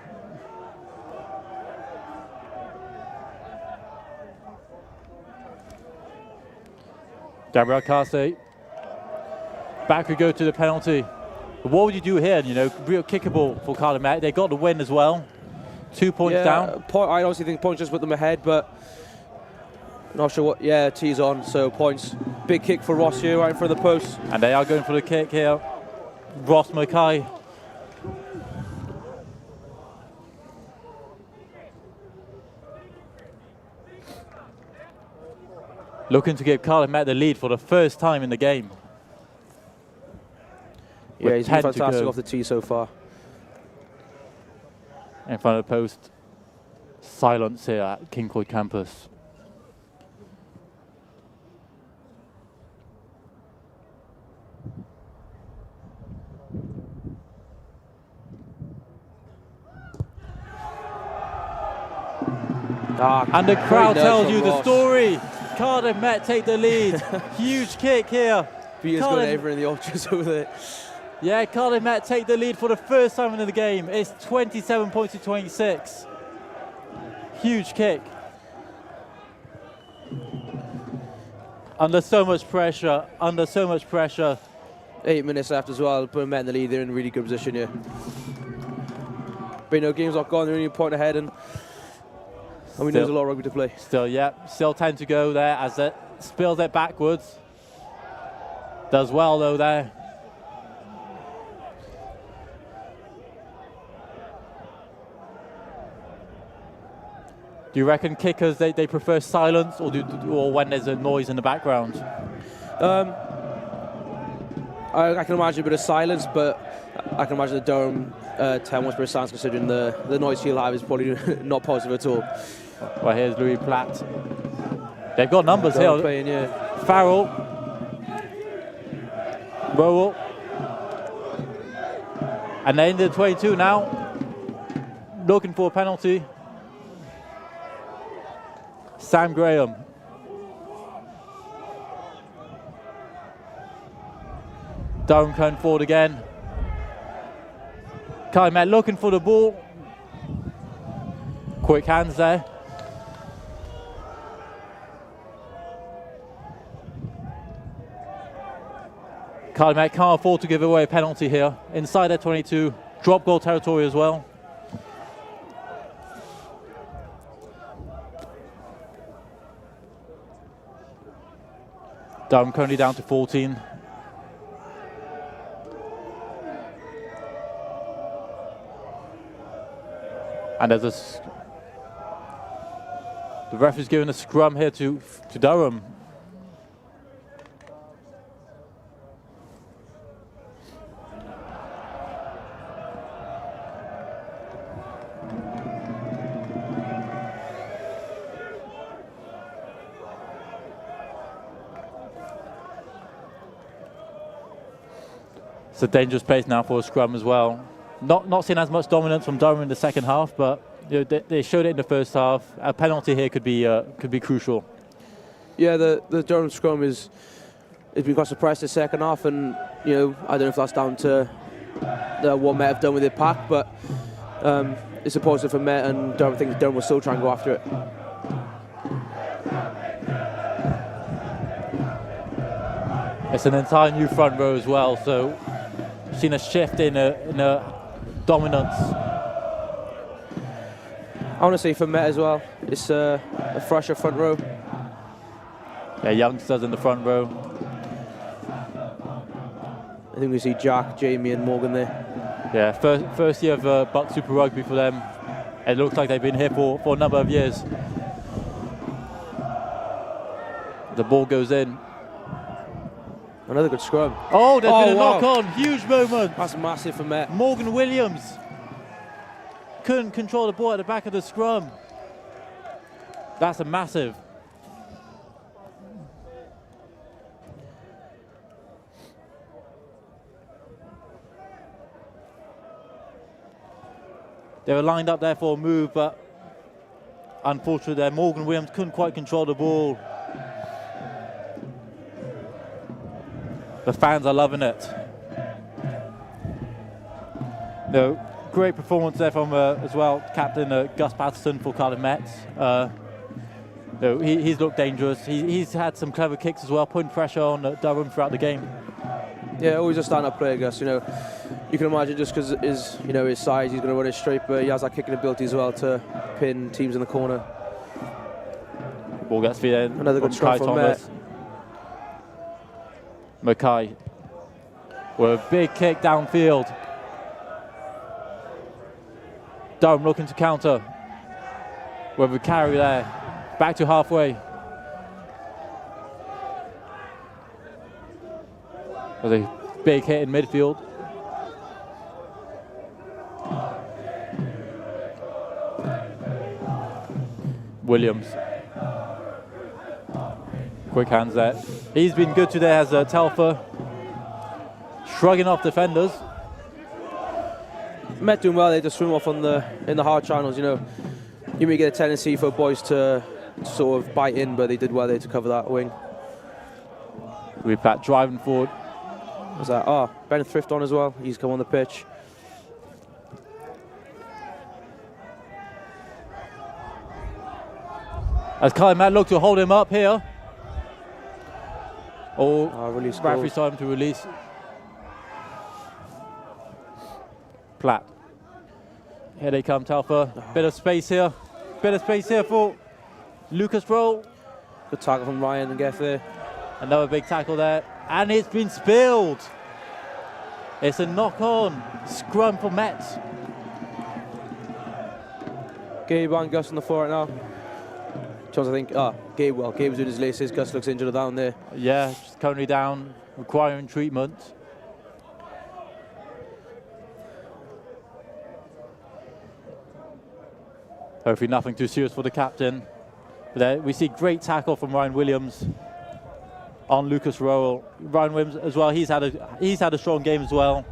Gabriel Carse. Back we go to the penalty. But what would you do here? You know, real kickable for Cardiff Met. They got the win as well. 2 points down. I honestly think points just put them ahead, but Not sure what. Yeah, tee's on, so points. Big kick for Ross here, right in front of the post. And they are going for the kick here. Ross Mackay. Looking to give Cardiff Met the lead for the first time in the game. Yeah, he's been fantastic off the tee so far. In front of the post. Silence here at Cyncoed Campus. And the crowd tells you the story. Cardiff Met take the lead. Huge kick here. Peter's got over in the ultras over there. Yeah, Cardiff Met take the lead for the first time in the game. It's 27 points to 26. Huge kick. Under so much pressure. 8 minutes left as well. Put Met in the lead. They're in a really good position here. But you know, game's not gone. They're only a point ahead, and we know there's a lot of rugby to play. Still 10 to go there as it spills it backwards. Does well though there. Do you reckon kickers, they prefer silence or when there's a noise in the background? I can imagine a bit of silence, but I can imagine the Durham 10 was pretty silence considering the noise he'll have is probably not positive at all. Well, here's Louis Platt. They've got numbers here. Playing, yeah. Farrell. Rowell. And they're into the 22 now. Looking for a penalty. Sam Graham. Durham coming forward again. Cardiff Met looking for the ball. Quick hands there. Cardiff Met can't afford to give away a penalty here. Inside their 22. Drop goal territory as well. Durham currently down to 14. And there's the ref is giving a scrum here to Durham. It's a dangerous place now for a scrum as well. Not seeing as much dominance from Durham in the second half, but you know, they showed it in the first half. A penalty here could be crucial. Yeah, the Durham scrum has been quite surprised the second half, and you know, I don't know if that's down to what Met have done with their pack, but it's a positive for Met, and Durham thinks Durham will still try and go after it. It's an entire new front row as well, so seen a shift in a dominance. I want to say for Met as well, it's a fresher front row. Yeah, youngsters in the front row. I think we see Jack, Jamie and Morgan there. Yeah, first year of BUCS Super Rugby for them. It looks like they've been here for a number of years. The ball goes in. Another good scrum. Oh, there's been a knock-on. Huge moment. That's massive for Met. Morgan Williams couldn't control the ball at the back of the scrum. That's a massive. They were lined up there for a move, but unfortunately there, Morgan Williams couldn't quite control the ball. The fans are loving it. No, great performance there from as well, captain Gus Patterson for Cardiff Met. No, he's looked dangerous. He's had some clever kicks as well, putting pressure on Durham throughout the game. Yeah, always a stand-up player, Gus. You know, you can imagine just because his size, he's going to run it straight, but he has that kicking ability as well to pin teams in the corner. Ball gets feed in. Another good scrum from Thomas. Mackay with a big kick downfield. Durham looking to counter. With a carry there. Back to halfway. There's a big hit in midfield. Williams. Quick hands there. He's been good today as Telfer. Shrugging off defenders. Met doing well. They just swim off in the hard channels. You know, you may get a tendency for boys to sort of bite in, but they did well there to cover that wing. We've got driving forward. Was that? Oh, Ben Thrift on as well. He's come on the pitch. As Cardiff Met look to hold him up here. Release referee's time to release. Platt. Here they come, Telfer. Bit of space here. Bit of space here for Lucas Roll. Good tackle from Ryan and Geff there. Another big tackle there. And it's been spilled. It's a knock-on. Scrum for Met. Gabe and Gus on the floor right now. Jones, I think, Gabe was doing his laces. Gus looks injured down there. Yeah, just currently down, requiring treatment. Hopefully nothing too serious for the captain. But there we see great tackle from Ryan Williams on Lucas Rowell. Ryan Williams as well, he's had a strong game as well.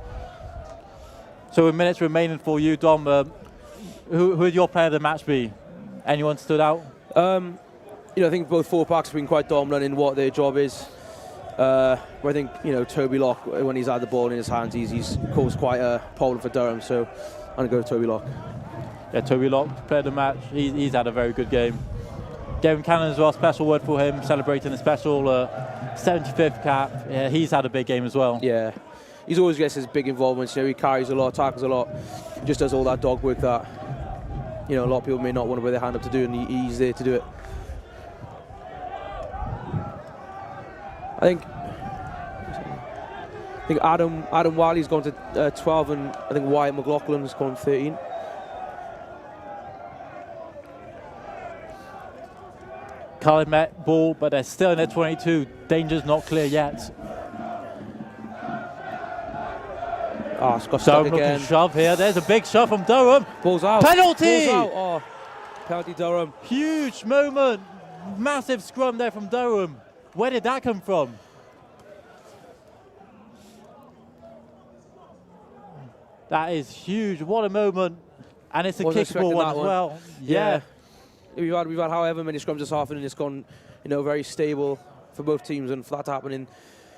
So with minutes remaining for you, Dom, who would your player of the match be? Anyone stood out? You know, I think both full backs have been quite dominant in what their job is. Where I think, you know, Toby Lock, when he's had the ball in his hands, he's caused quite a problem for Durham. So I'm going to go with Toby Lock. Yeah, Toby Lock, player of the match. He's had a very good game. Gavin Cannon as well, special word for him, celebrating a special 75th cap. Yeah, he's had a big game as well. Yeah, he's always gets his big involvements. You know, he carries a lot, tackles a lot, just does all that dog work that, you know, a lot of people may not want to put their hand up to do, and he's there to do it. I think Adam Wiley's gone to 12, and I think Wyatt McLaughlin's gone 13. Cardiff Met ball, but they're still in their 22. Danger's not clear yet. It's got stuck again. Shove here. There's a big shove from Durham. Ball's out. Penalty! Ball's out. Penalty Durham. Huge moment. Massive scrum there from Durham. Where did that come from? That is huge. What a moment. And it's a kickable one as well. Yeah. We've had however many scrums this half, and it's gone, you know, very stable for both teams, and for that to happen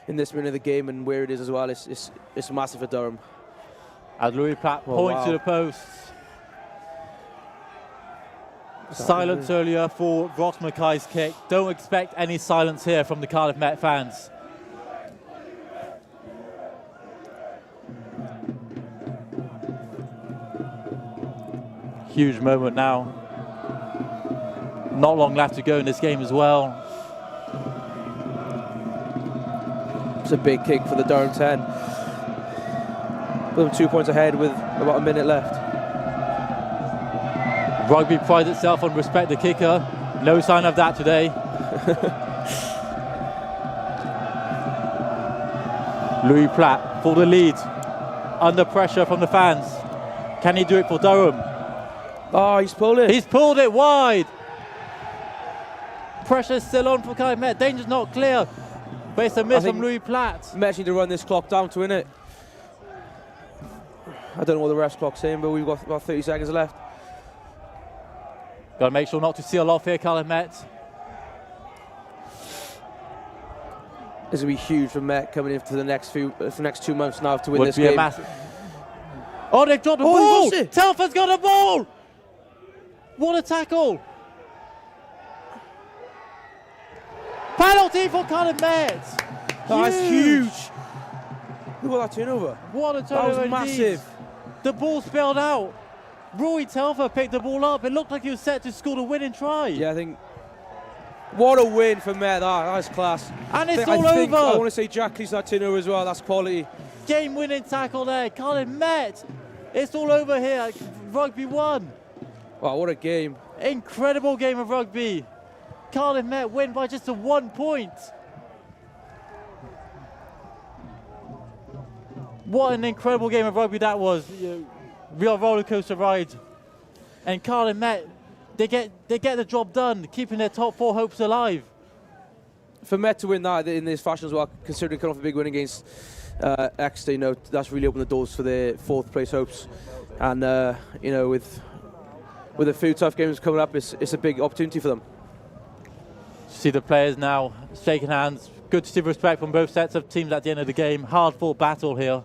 in this minute of the game and where it is as well, it's massive for Durham. As Louis Platt points to the post. Silence earlier for Ross Mackay's kick. Don't expect any silence here from the Cardiff Met fans. Huge moment now. Not long left to go in this game as well. It's a big kick for the Durham 10. Put them 2 points ahead with about a minute left. Rugby prides itself on respect the kicker. No sign of that today. Louis Platt for the lead. Under pressure from the fans. Can he do it for Durham? Oh, he's pulled it. He's pulled it wide. Pressure's still on for Cardiff Met. Danger's not clear. But it's a miss from Louis Platt. Met need to run this clock down to win it. I don't know what the ref's clock's saying, but we've got about 30 seconds left. Got to make sure not to seal off here, Cardiff Met. This will be huge for Met coming in for the next 2 months now to win this game. Oh, they've dropped the ball! Telfer's got a ball! What a tackle! Penalty for Cardiff Met! That's huge! Look at that turnover. What a turnover! That was massive. The ball spilled out. Roy Telfer picked the ball up. It looked like he was set to score the winning try. Yeah, I think What a win for Met, that's class. And it's I all over. I want to say Jack Cleese that turnover as well, that's quality. Game-winning tackle there, Cardiff Met. It's all over here. Rugby 1. Wow, what a game. Incredible game of rugby. Cardiff Met win by just a 1 point. What an incredible game of rugby that was. Real roller coaster ride. And Cardiff Met, they get the job done, keeping their top 4 hopes alive. For Met to win that in this fashion as well, considering coming off a big win against Exeter, that's really opened the doors for their 4th place hopes. And with a few tough games coming up, it's a big opportunity for them. See the players now shaking hands. Good to see respect from both sets of teams at the end of the game. Hard-fought battle here.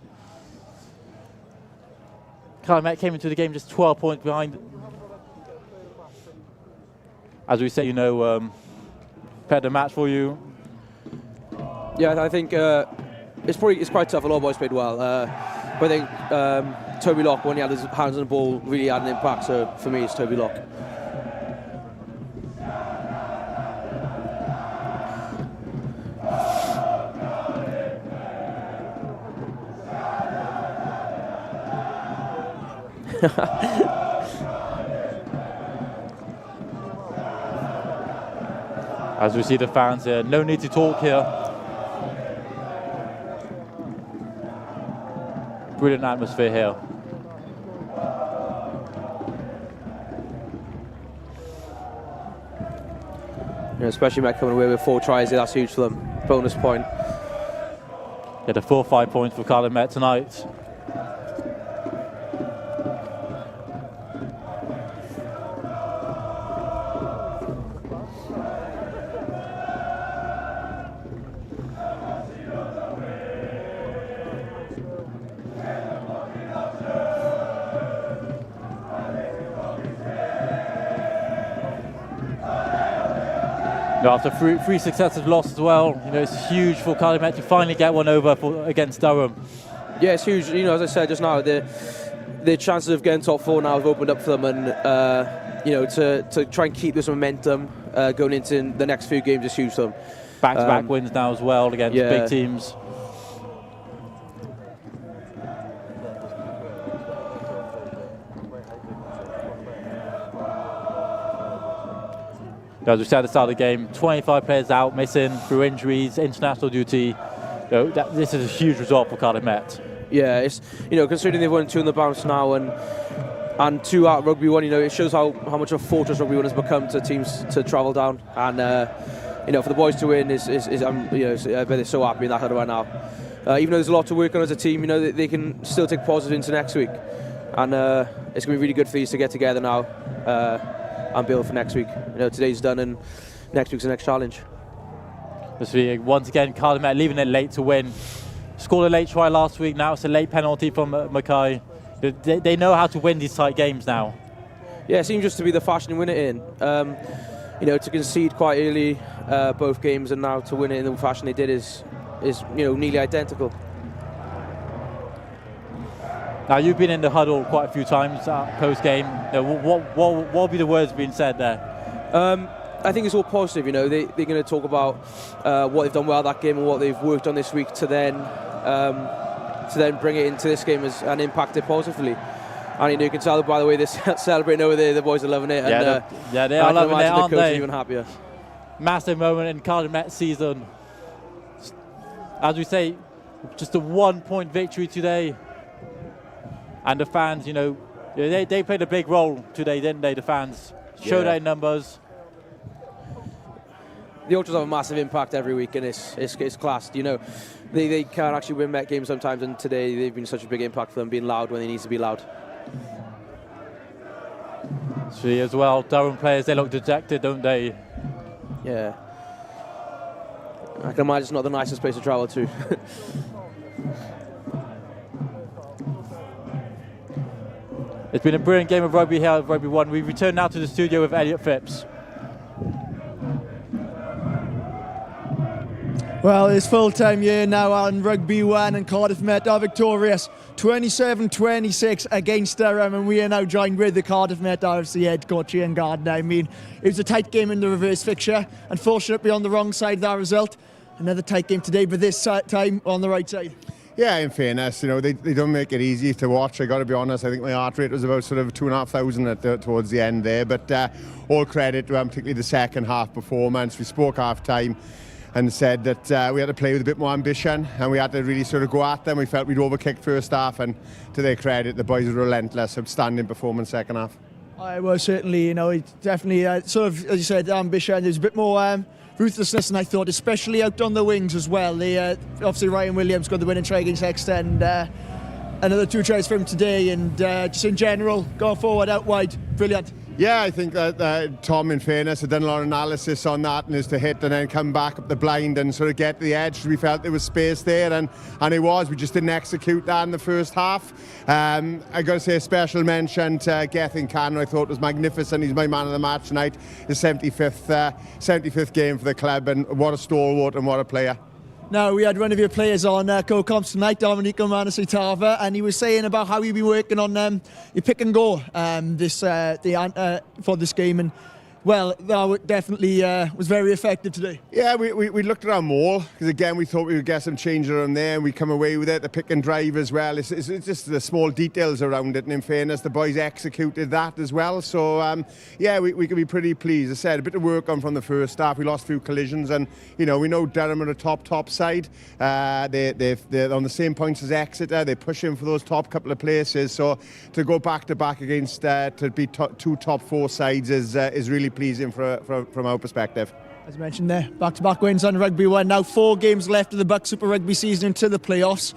Cardiff Met came into the game just 12 points behind. As we say, prepared the match for you. Yeah, I think it's quite tough. A lot of boys played well. But I think Toby Locke, when he had his hands on the ball, really had an impact. So for me, it's Toby Locke. As we see the fans here, no need to talk here. Brilliant atmosphere here. Especially Met coming away with 4 tries, that's huge for them. Bonus point. Yeah, the 4-5 points for Cardiff Met tonight. After three successive losses as well, it's huge for Cardiff Met to finally get one over against Durham. Yeah, it's huge. As I said just now, the chances of getting top 4 now have opened up for them, and to try and keep this momentum going into the next few games is huge for them. Back-to-back wins now as well against big teams. As we said at the start of the game, 25 players out, missing through injuries, international duty. This is a huge result for Cardiff Met. Yeah, it's considering they've won 2 in the bounce now and 2 out Rugby 1, it shows how much of a fortress Rugby 1 has become to teams to travel down. And for the boys to win I bet they're so happy in that huddle right now. Even though there's a lot to work on as a team, they can still take positive into next week, and it's going to be really good for these to get together now. And build for next week. Today's done, and next week's the next challenge. Once again, Cardiff Met leaving it late to win. Scored a late try last week. Now it's a late penalty from Mackay. They know how to win these tight games now. Yeah, it seems just to be the fashion to win it in. To concede quite early both games, and now to win it in the fashion they did is nearly identical. Now, you've been in the huddle quite a few times post-game. What will be the words being said there? I think it's all positive. They're going to talk about what they've done well that game and what they've worked on this week to then bring it into this game and impact it positively. And you can tell by the way they're celebrating over there, the boys are loving it. Yeah, they are loving it, aren't the coach they? Is even happier. Massive moment in Cardiff Met season. As we say, just a 1-point victory today. And the fans, they played a big role today, didn't they? The fans showed their numbers. The Ultras have a massive impact every week, and it's class. They can actually win Met games sometimes, and today they've been such a big impact for them, being loud when they need to be loud. See as well, Durham players, they look dejected, don't they? Yeah. I can imagine it's not the nicest place to travel to. It's been a brilliant game of rugby here at Rugby 1. We return now to the studio with Elliot Phipps. Well, it's full-time year now on Rugby 1 and Cardiff Met are victorious 27-26 against Durham, and we are now joined with the Cardiff Met RFC head coach Ian Gardner. I mean, it was a tight game in the reverse fixture. Unfortunately, on the wrong side of that result. Another tight game today, but this time on the right side. Yeah, in fairness, you know, they don't make it easy to watch. I got to be honest, I think my heart rate was about sort of 2,500 towards the end there, but all credit to particularly the second half performance. We spoke half time and said that we had to play with a bit more ambition and we had to really sort of go at them. We felt we'd overkicked first half, and to their credit, the boys were relentless. Outstanding performance second half. I was certainly, you know, it definitely sort of, as you said, ambition. There's a bit more ruthlessness than I thought, especially out on the wings as well. Obviously Ryan Williams got the winning try against Exeter, and another 2 tries for him today, and just in general, going forward out wide, brilliant. Yeah, I think that Tom, in fairness, had done a lot of analysis on that, and is to hit and then come back up the blind and sort of get to the edge. We felt there was space there, and it was. We just didn't execute that in the first half. I got to say a special mention to Gethin Cannon. I thought was magnificent. He's my man of the match tonight. His 75th game for the club, and what a stalwart and what a player. Now, we had one of your players on co-comps tonight, Dominico Manasitava, and he was saying about how he'd been working on your pick and go for this game, and well, that definitely was very effective today. Yeah, we looked at our maul, because again we thought we would get some change around there, and we come away with it. The pick and drive as well, it's just the small details around it, and in fairness the boys executed that as well, so yeah, we can be pretty pleased. As I said, a bit of work on from the first half. We lost a few collisions, and you know, we know Durham are a top side. They're on the same points as Exeter. They're pushing for those top couple of places, so to go back to back against to be 2 top 4 sides is really pleasing from our perspective. As mentioned there, back-to-back wins on Rugby 1. Now 4 games left of the BUCS Super Rugby season into the playoffs.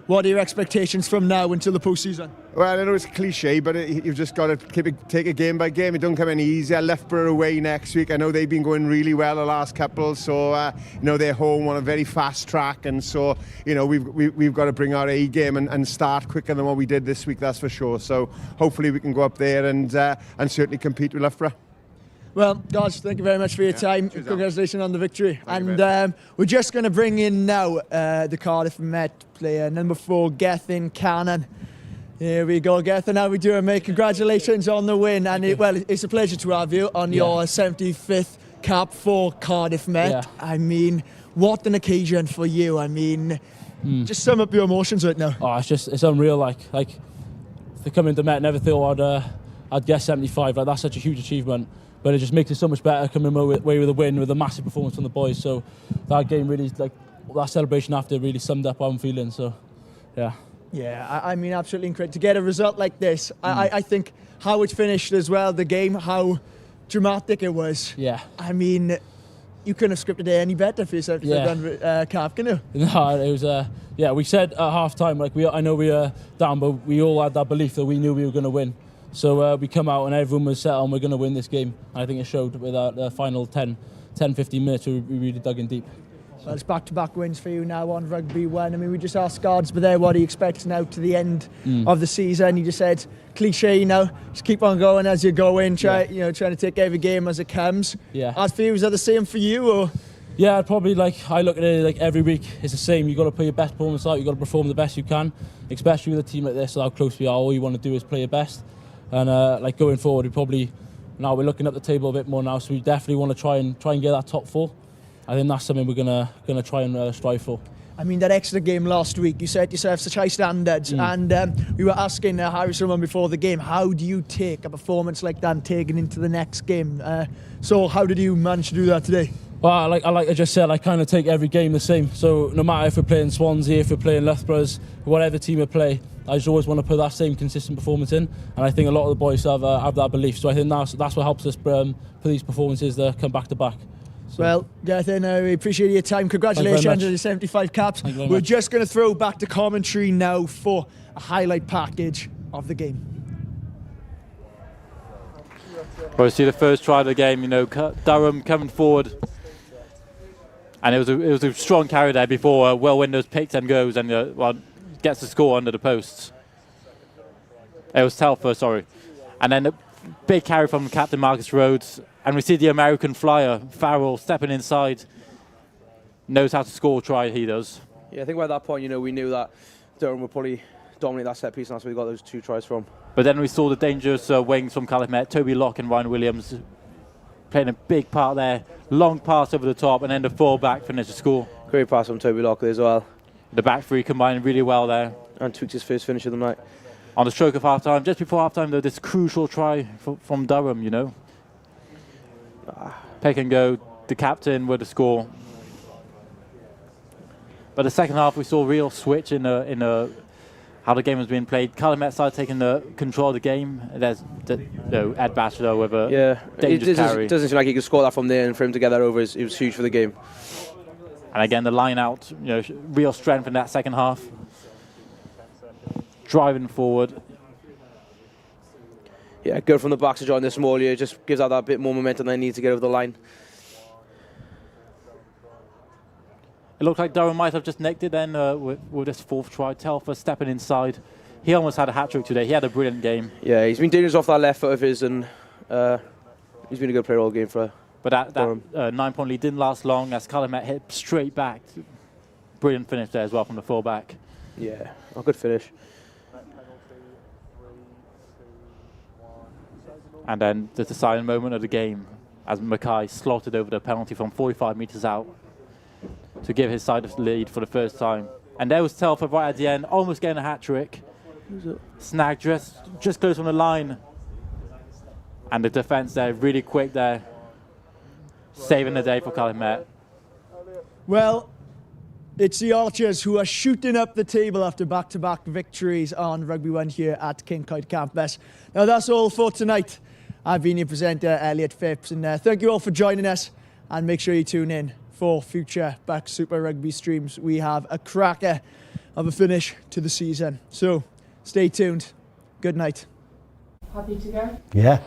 What are your expectations from now until the postseason? Well, I know it's a cliche, but you've just got to take it game by game. It don't come any easier. Loughborough away next week. I know they've been going really well the last couple, so you know, they're home on a very fast track, and so you know, we've got to bring our A game and start quicker than what we did this week. That's for sure. So hopefully we can go up there and certainly compete with Loughborough. Well, guys, thank you very much for your time. Congratulations on the victory. And we're just going to bring in now the Cardiff Met player, number 4, Gethin Cannon. Here we go, Gethin. How we doing, mate? Congratulations on the win. And it's a pleasure to have you on your 75th cap for Cardiff Met. Yeah. I mean, what an occasion for you. I mean, just sum up your emotions right now. Oh, it's unreal. Like to come into Met, never thought I'd get 75. Like, that's such a huge achievement. But it just makes it so much better coming away with a win, with a massive performance from the boys. So that game really, like, that celebration after really summed up how I'm feeling. So, yeah. Yeah, I mean, absolutely incredible. To get a result like this, I think how it finished as well, the game, how dramatic it was. Yeah. I mean, you couldn't have scripted it any better for yourself to have done Cap, can you? No, it was, yeah, we said at half-time, like, I know we were down, but we all had that belief that we knew we were going to win. So we come out and everyone was set on we're going to win this game. And I think it showed with the final 10-15 minutes we really dug in deep. Well, it's back-to-back wins for you now on Rugby 1. I mean, we just asked Guards, but there, what do you expect now to the end of the season? You just said, cliche, you know, just keep on going as you go in, trying to take every game as it comes. Yeah. As for you, is that the same for you, or? Yeah, probably, I look at it like every week it's the same. You've got to put your best performance out, you've got to perform the best you can, especially with a team like this, how close we are. All you want to do is play your best. And going forward, we're looking up the table a bit more now, so we definitely want to try and get that top 4. I think that's something we're gonna try and strive for. I mean, that Exeter game last week, you set yourself such high standards, and we were asking Harry Roman before the game, how do you take a performance like that and take it into the next game? So how did you manage to do that today? Well, like I just said, I kind of take every game the same. So no matter if we're playing Swansea, if we're playing Loughborough's, whatever team we play, I just always want to put that same consistent performance in. And I think a lot of the boys have that belief. So I think that's what helps us for these performances that come back to back. So. Well, Gethin, we appreciate your time. Congratulations on your 75 caps. We're just going to throw back to commentary now for a highlight package of the game. Well, see the first try of the game, you know, Durham coming forward. And it was a strong carry there before Will Windows picks and goes and gets the score under the posts. It was Telfer, sorry. And then a big carry from Captain Marcus Rhodes. And we see the American flyer, Farrell, stepping inside. knows how to score a try, he does. Yeah, I think by that point, we knew that Durham would probably dominate that set piece, and that's where we got those 2 tries from. But then we saw the dangerous wings from Cardiff Met, Toby Locke and Ryan Williams playing a big part there. Long pass over the top, and then the full-back finished the score. Great pass from Toby Locke as well. The back three combined really well there. And tweaked his first finish of the night. On the stroke of half-time, just before half-time, though, this crucial try from Durham, Pick and go, the captain with the score. But the second half, we saw a real switch in how the game was being played. Cardiff Met started taking the control of the game. There's Ed Batchelor with a dangerous carry. It doesn't seem like he could score that from there, and for him to get that over, it was huge for the game. And again, the line out, real strength in that second half. Driving forward. Yeah, good from the back to join the small here. Just gives out that bit more momentum they need to get over the line. It looked like Durham might have just nicked it then with this 4th try. Telfer stepping inside. He almost had a hat-trick today. He had a brilliant game. Yeah, he's been dangerous off that left foot of his, and he's been a good player all game for But that Durham. 9-point lead didn't last long as Cardiff Met hit straight back. Brilliant finish there as well from the full-back. Yeah, a good finish. And then the deciding moment of the game as Mackay slotted over the penalty from 45 metres out to give his side the lead for the first time. And there was Telfer right at the end, almost getting a hat-trick. Snagged just close on the line. And the defence there, really quick there. Saving the day for Cardiff Met. Well, it's the Archers who are shooting up the table after back-to-back victories on Rugby 1 here at Cyncoed Campus. Now that's all for tonight. I've been your presenter, Elliot Phipps, and thank you all for joining us. And make sure you tune in for future BUCS Super Rugby streams. We have a cracker of a finish to the season. So stay tuned. Good night. Happy to go? Yeah.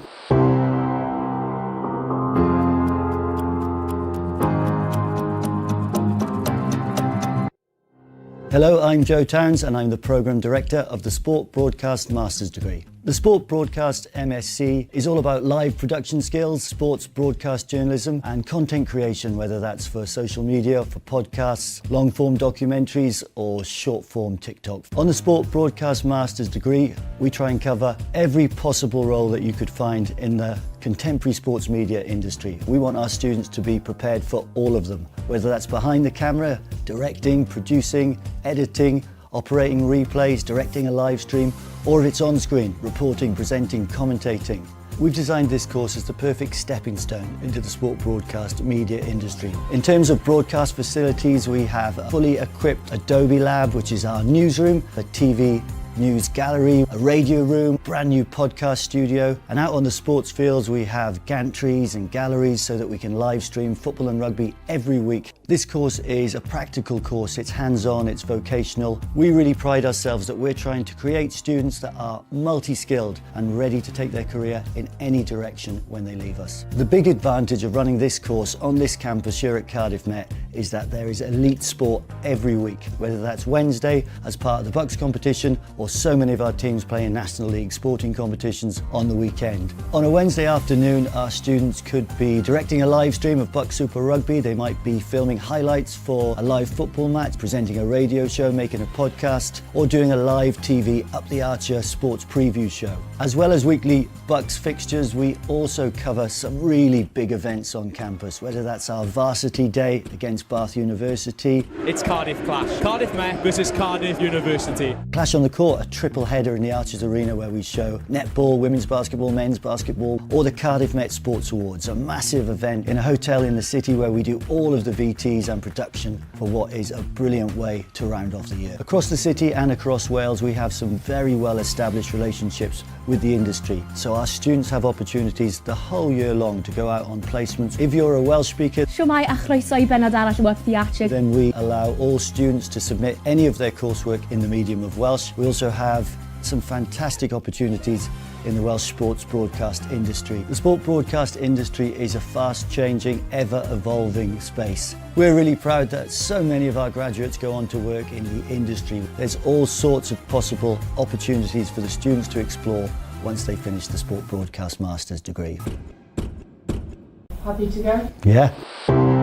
Hello, I'm Joe Towns and I'm the Programme Director of the Sport Broadcast Master's degree. The Sport Broadcast MSc is all about live production skills, sports broadcast journalism and content creation, whether that's for social media, for podcasts, long-form documentaries or short-form TikTok. On the Sport Broadcast Master's degree, we try and cover every possible role that you could find in the contemporary sports media industry. We want our students to be prepared for all of them, whether that's behind the camera, directing, producing, editing, operating replays, directing a live stream, or if it's on screen, reporting, presenting, commentating. We've designed this course as the perfect stepping stone into the sport broadcast media industry. In terms of broadcast facilities, we have a fully equipped Adobe Lab, which is our newsroom, a TV news gallery, a radio room, brand new podcast studio, and out on the sports fields we have gantries and galleries so that we can live stream football and rugby every week. This course is a practical course, it's hands-on, it's vocational. We really pride ourselves that we're trying to create students that are multi-skilled and ready to take their career in any direction when they leave us. The big advantage of running this course on this campus here at Cardiff Met is that there is elite sport every week, whether that's Wednesday as part of the BUCS competition or so many of our teams play in National League sporting competitions on the weekend. On a Wednesday afternoon, our students could be directing a live stream of BUCS Super Rugby. They might be filming highlights for a live football match, presenting a radio show, making a podcast, or doing a live TV Up the Archer sports preview show. As well as weekly BUCS fixtures, we also cover some really big events on campus, whether that's our Varsity Day against Bath University. It's Cardiff Clash. Cardiff Met versus Cardiff University. Clash on the Court, a triple header in the Archers Arena where we show netball, women's basketball, men's basketball, or the Cardiff Met Sports Awards, a massive event in a hotel in the city where we do all of the VTs and production for what is a brilliant way to round off the year. Across the city and across Wales, we have some very well established relationships with the industry, so our students have opportunities the whole year long to go out on placements. If you're a Welsh speaker, Shwmae a chroeso I benod arall o Up the Archer. Then we allow all students to submit any of their coursework in the medium of Welsh. We also have some fantastic opportunities in the Welsh sports broadcast industry. The sport broadcast industry is a fast-changing, ever-evolving space. We're really proud that so many of our graduates go on to work in the industry. There's all sorts of possible opportunities for the students to explore once they finish the Sport Broadcast Master's degree. Happy to go? Yeah.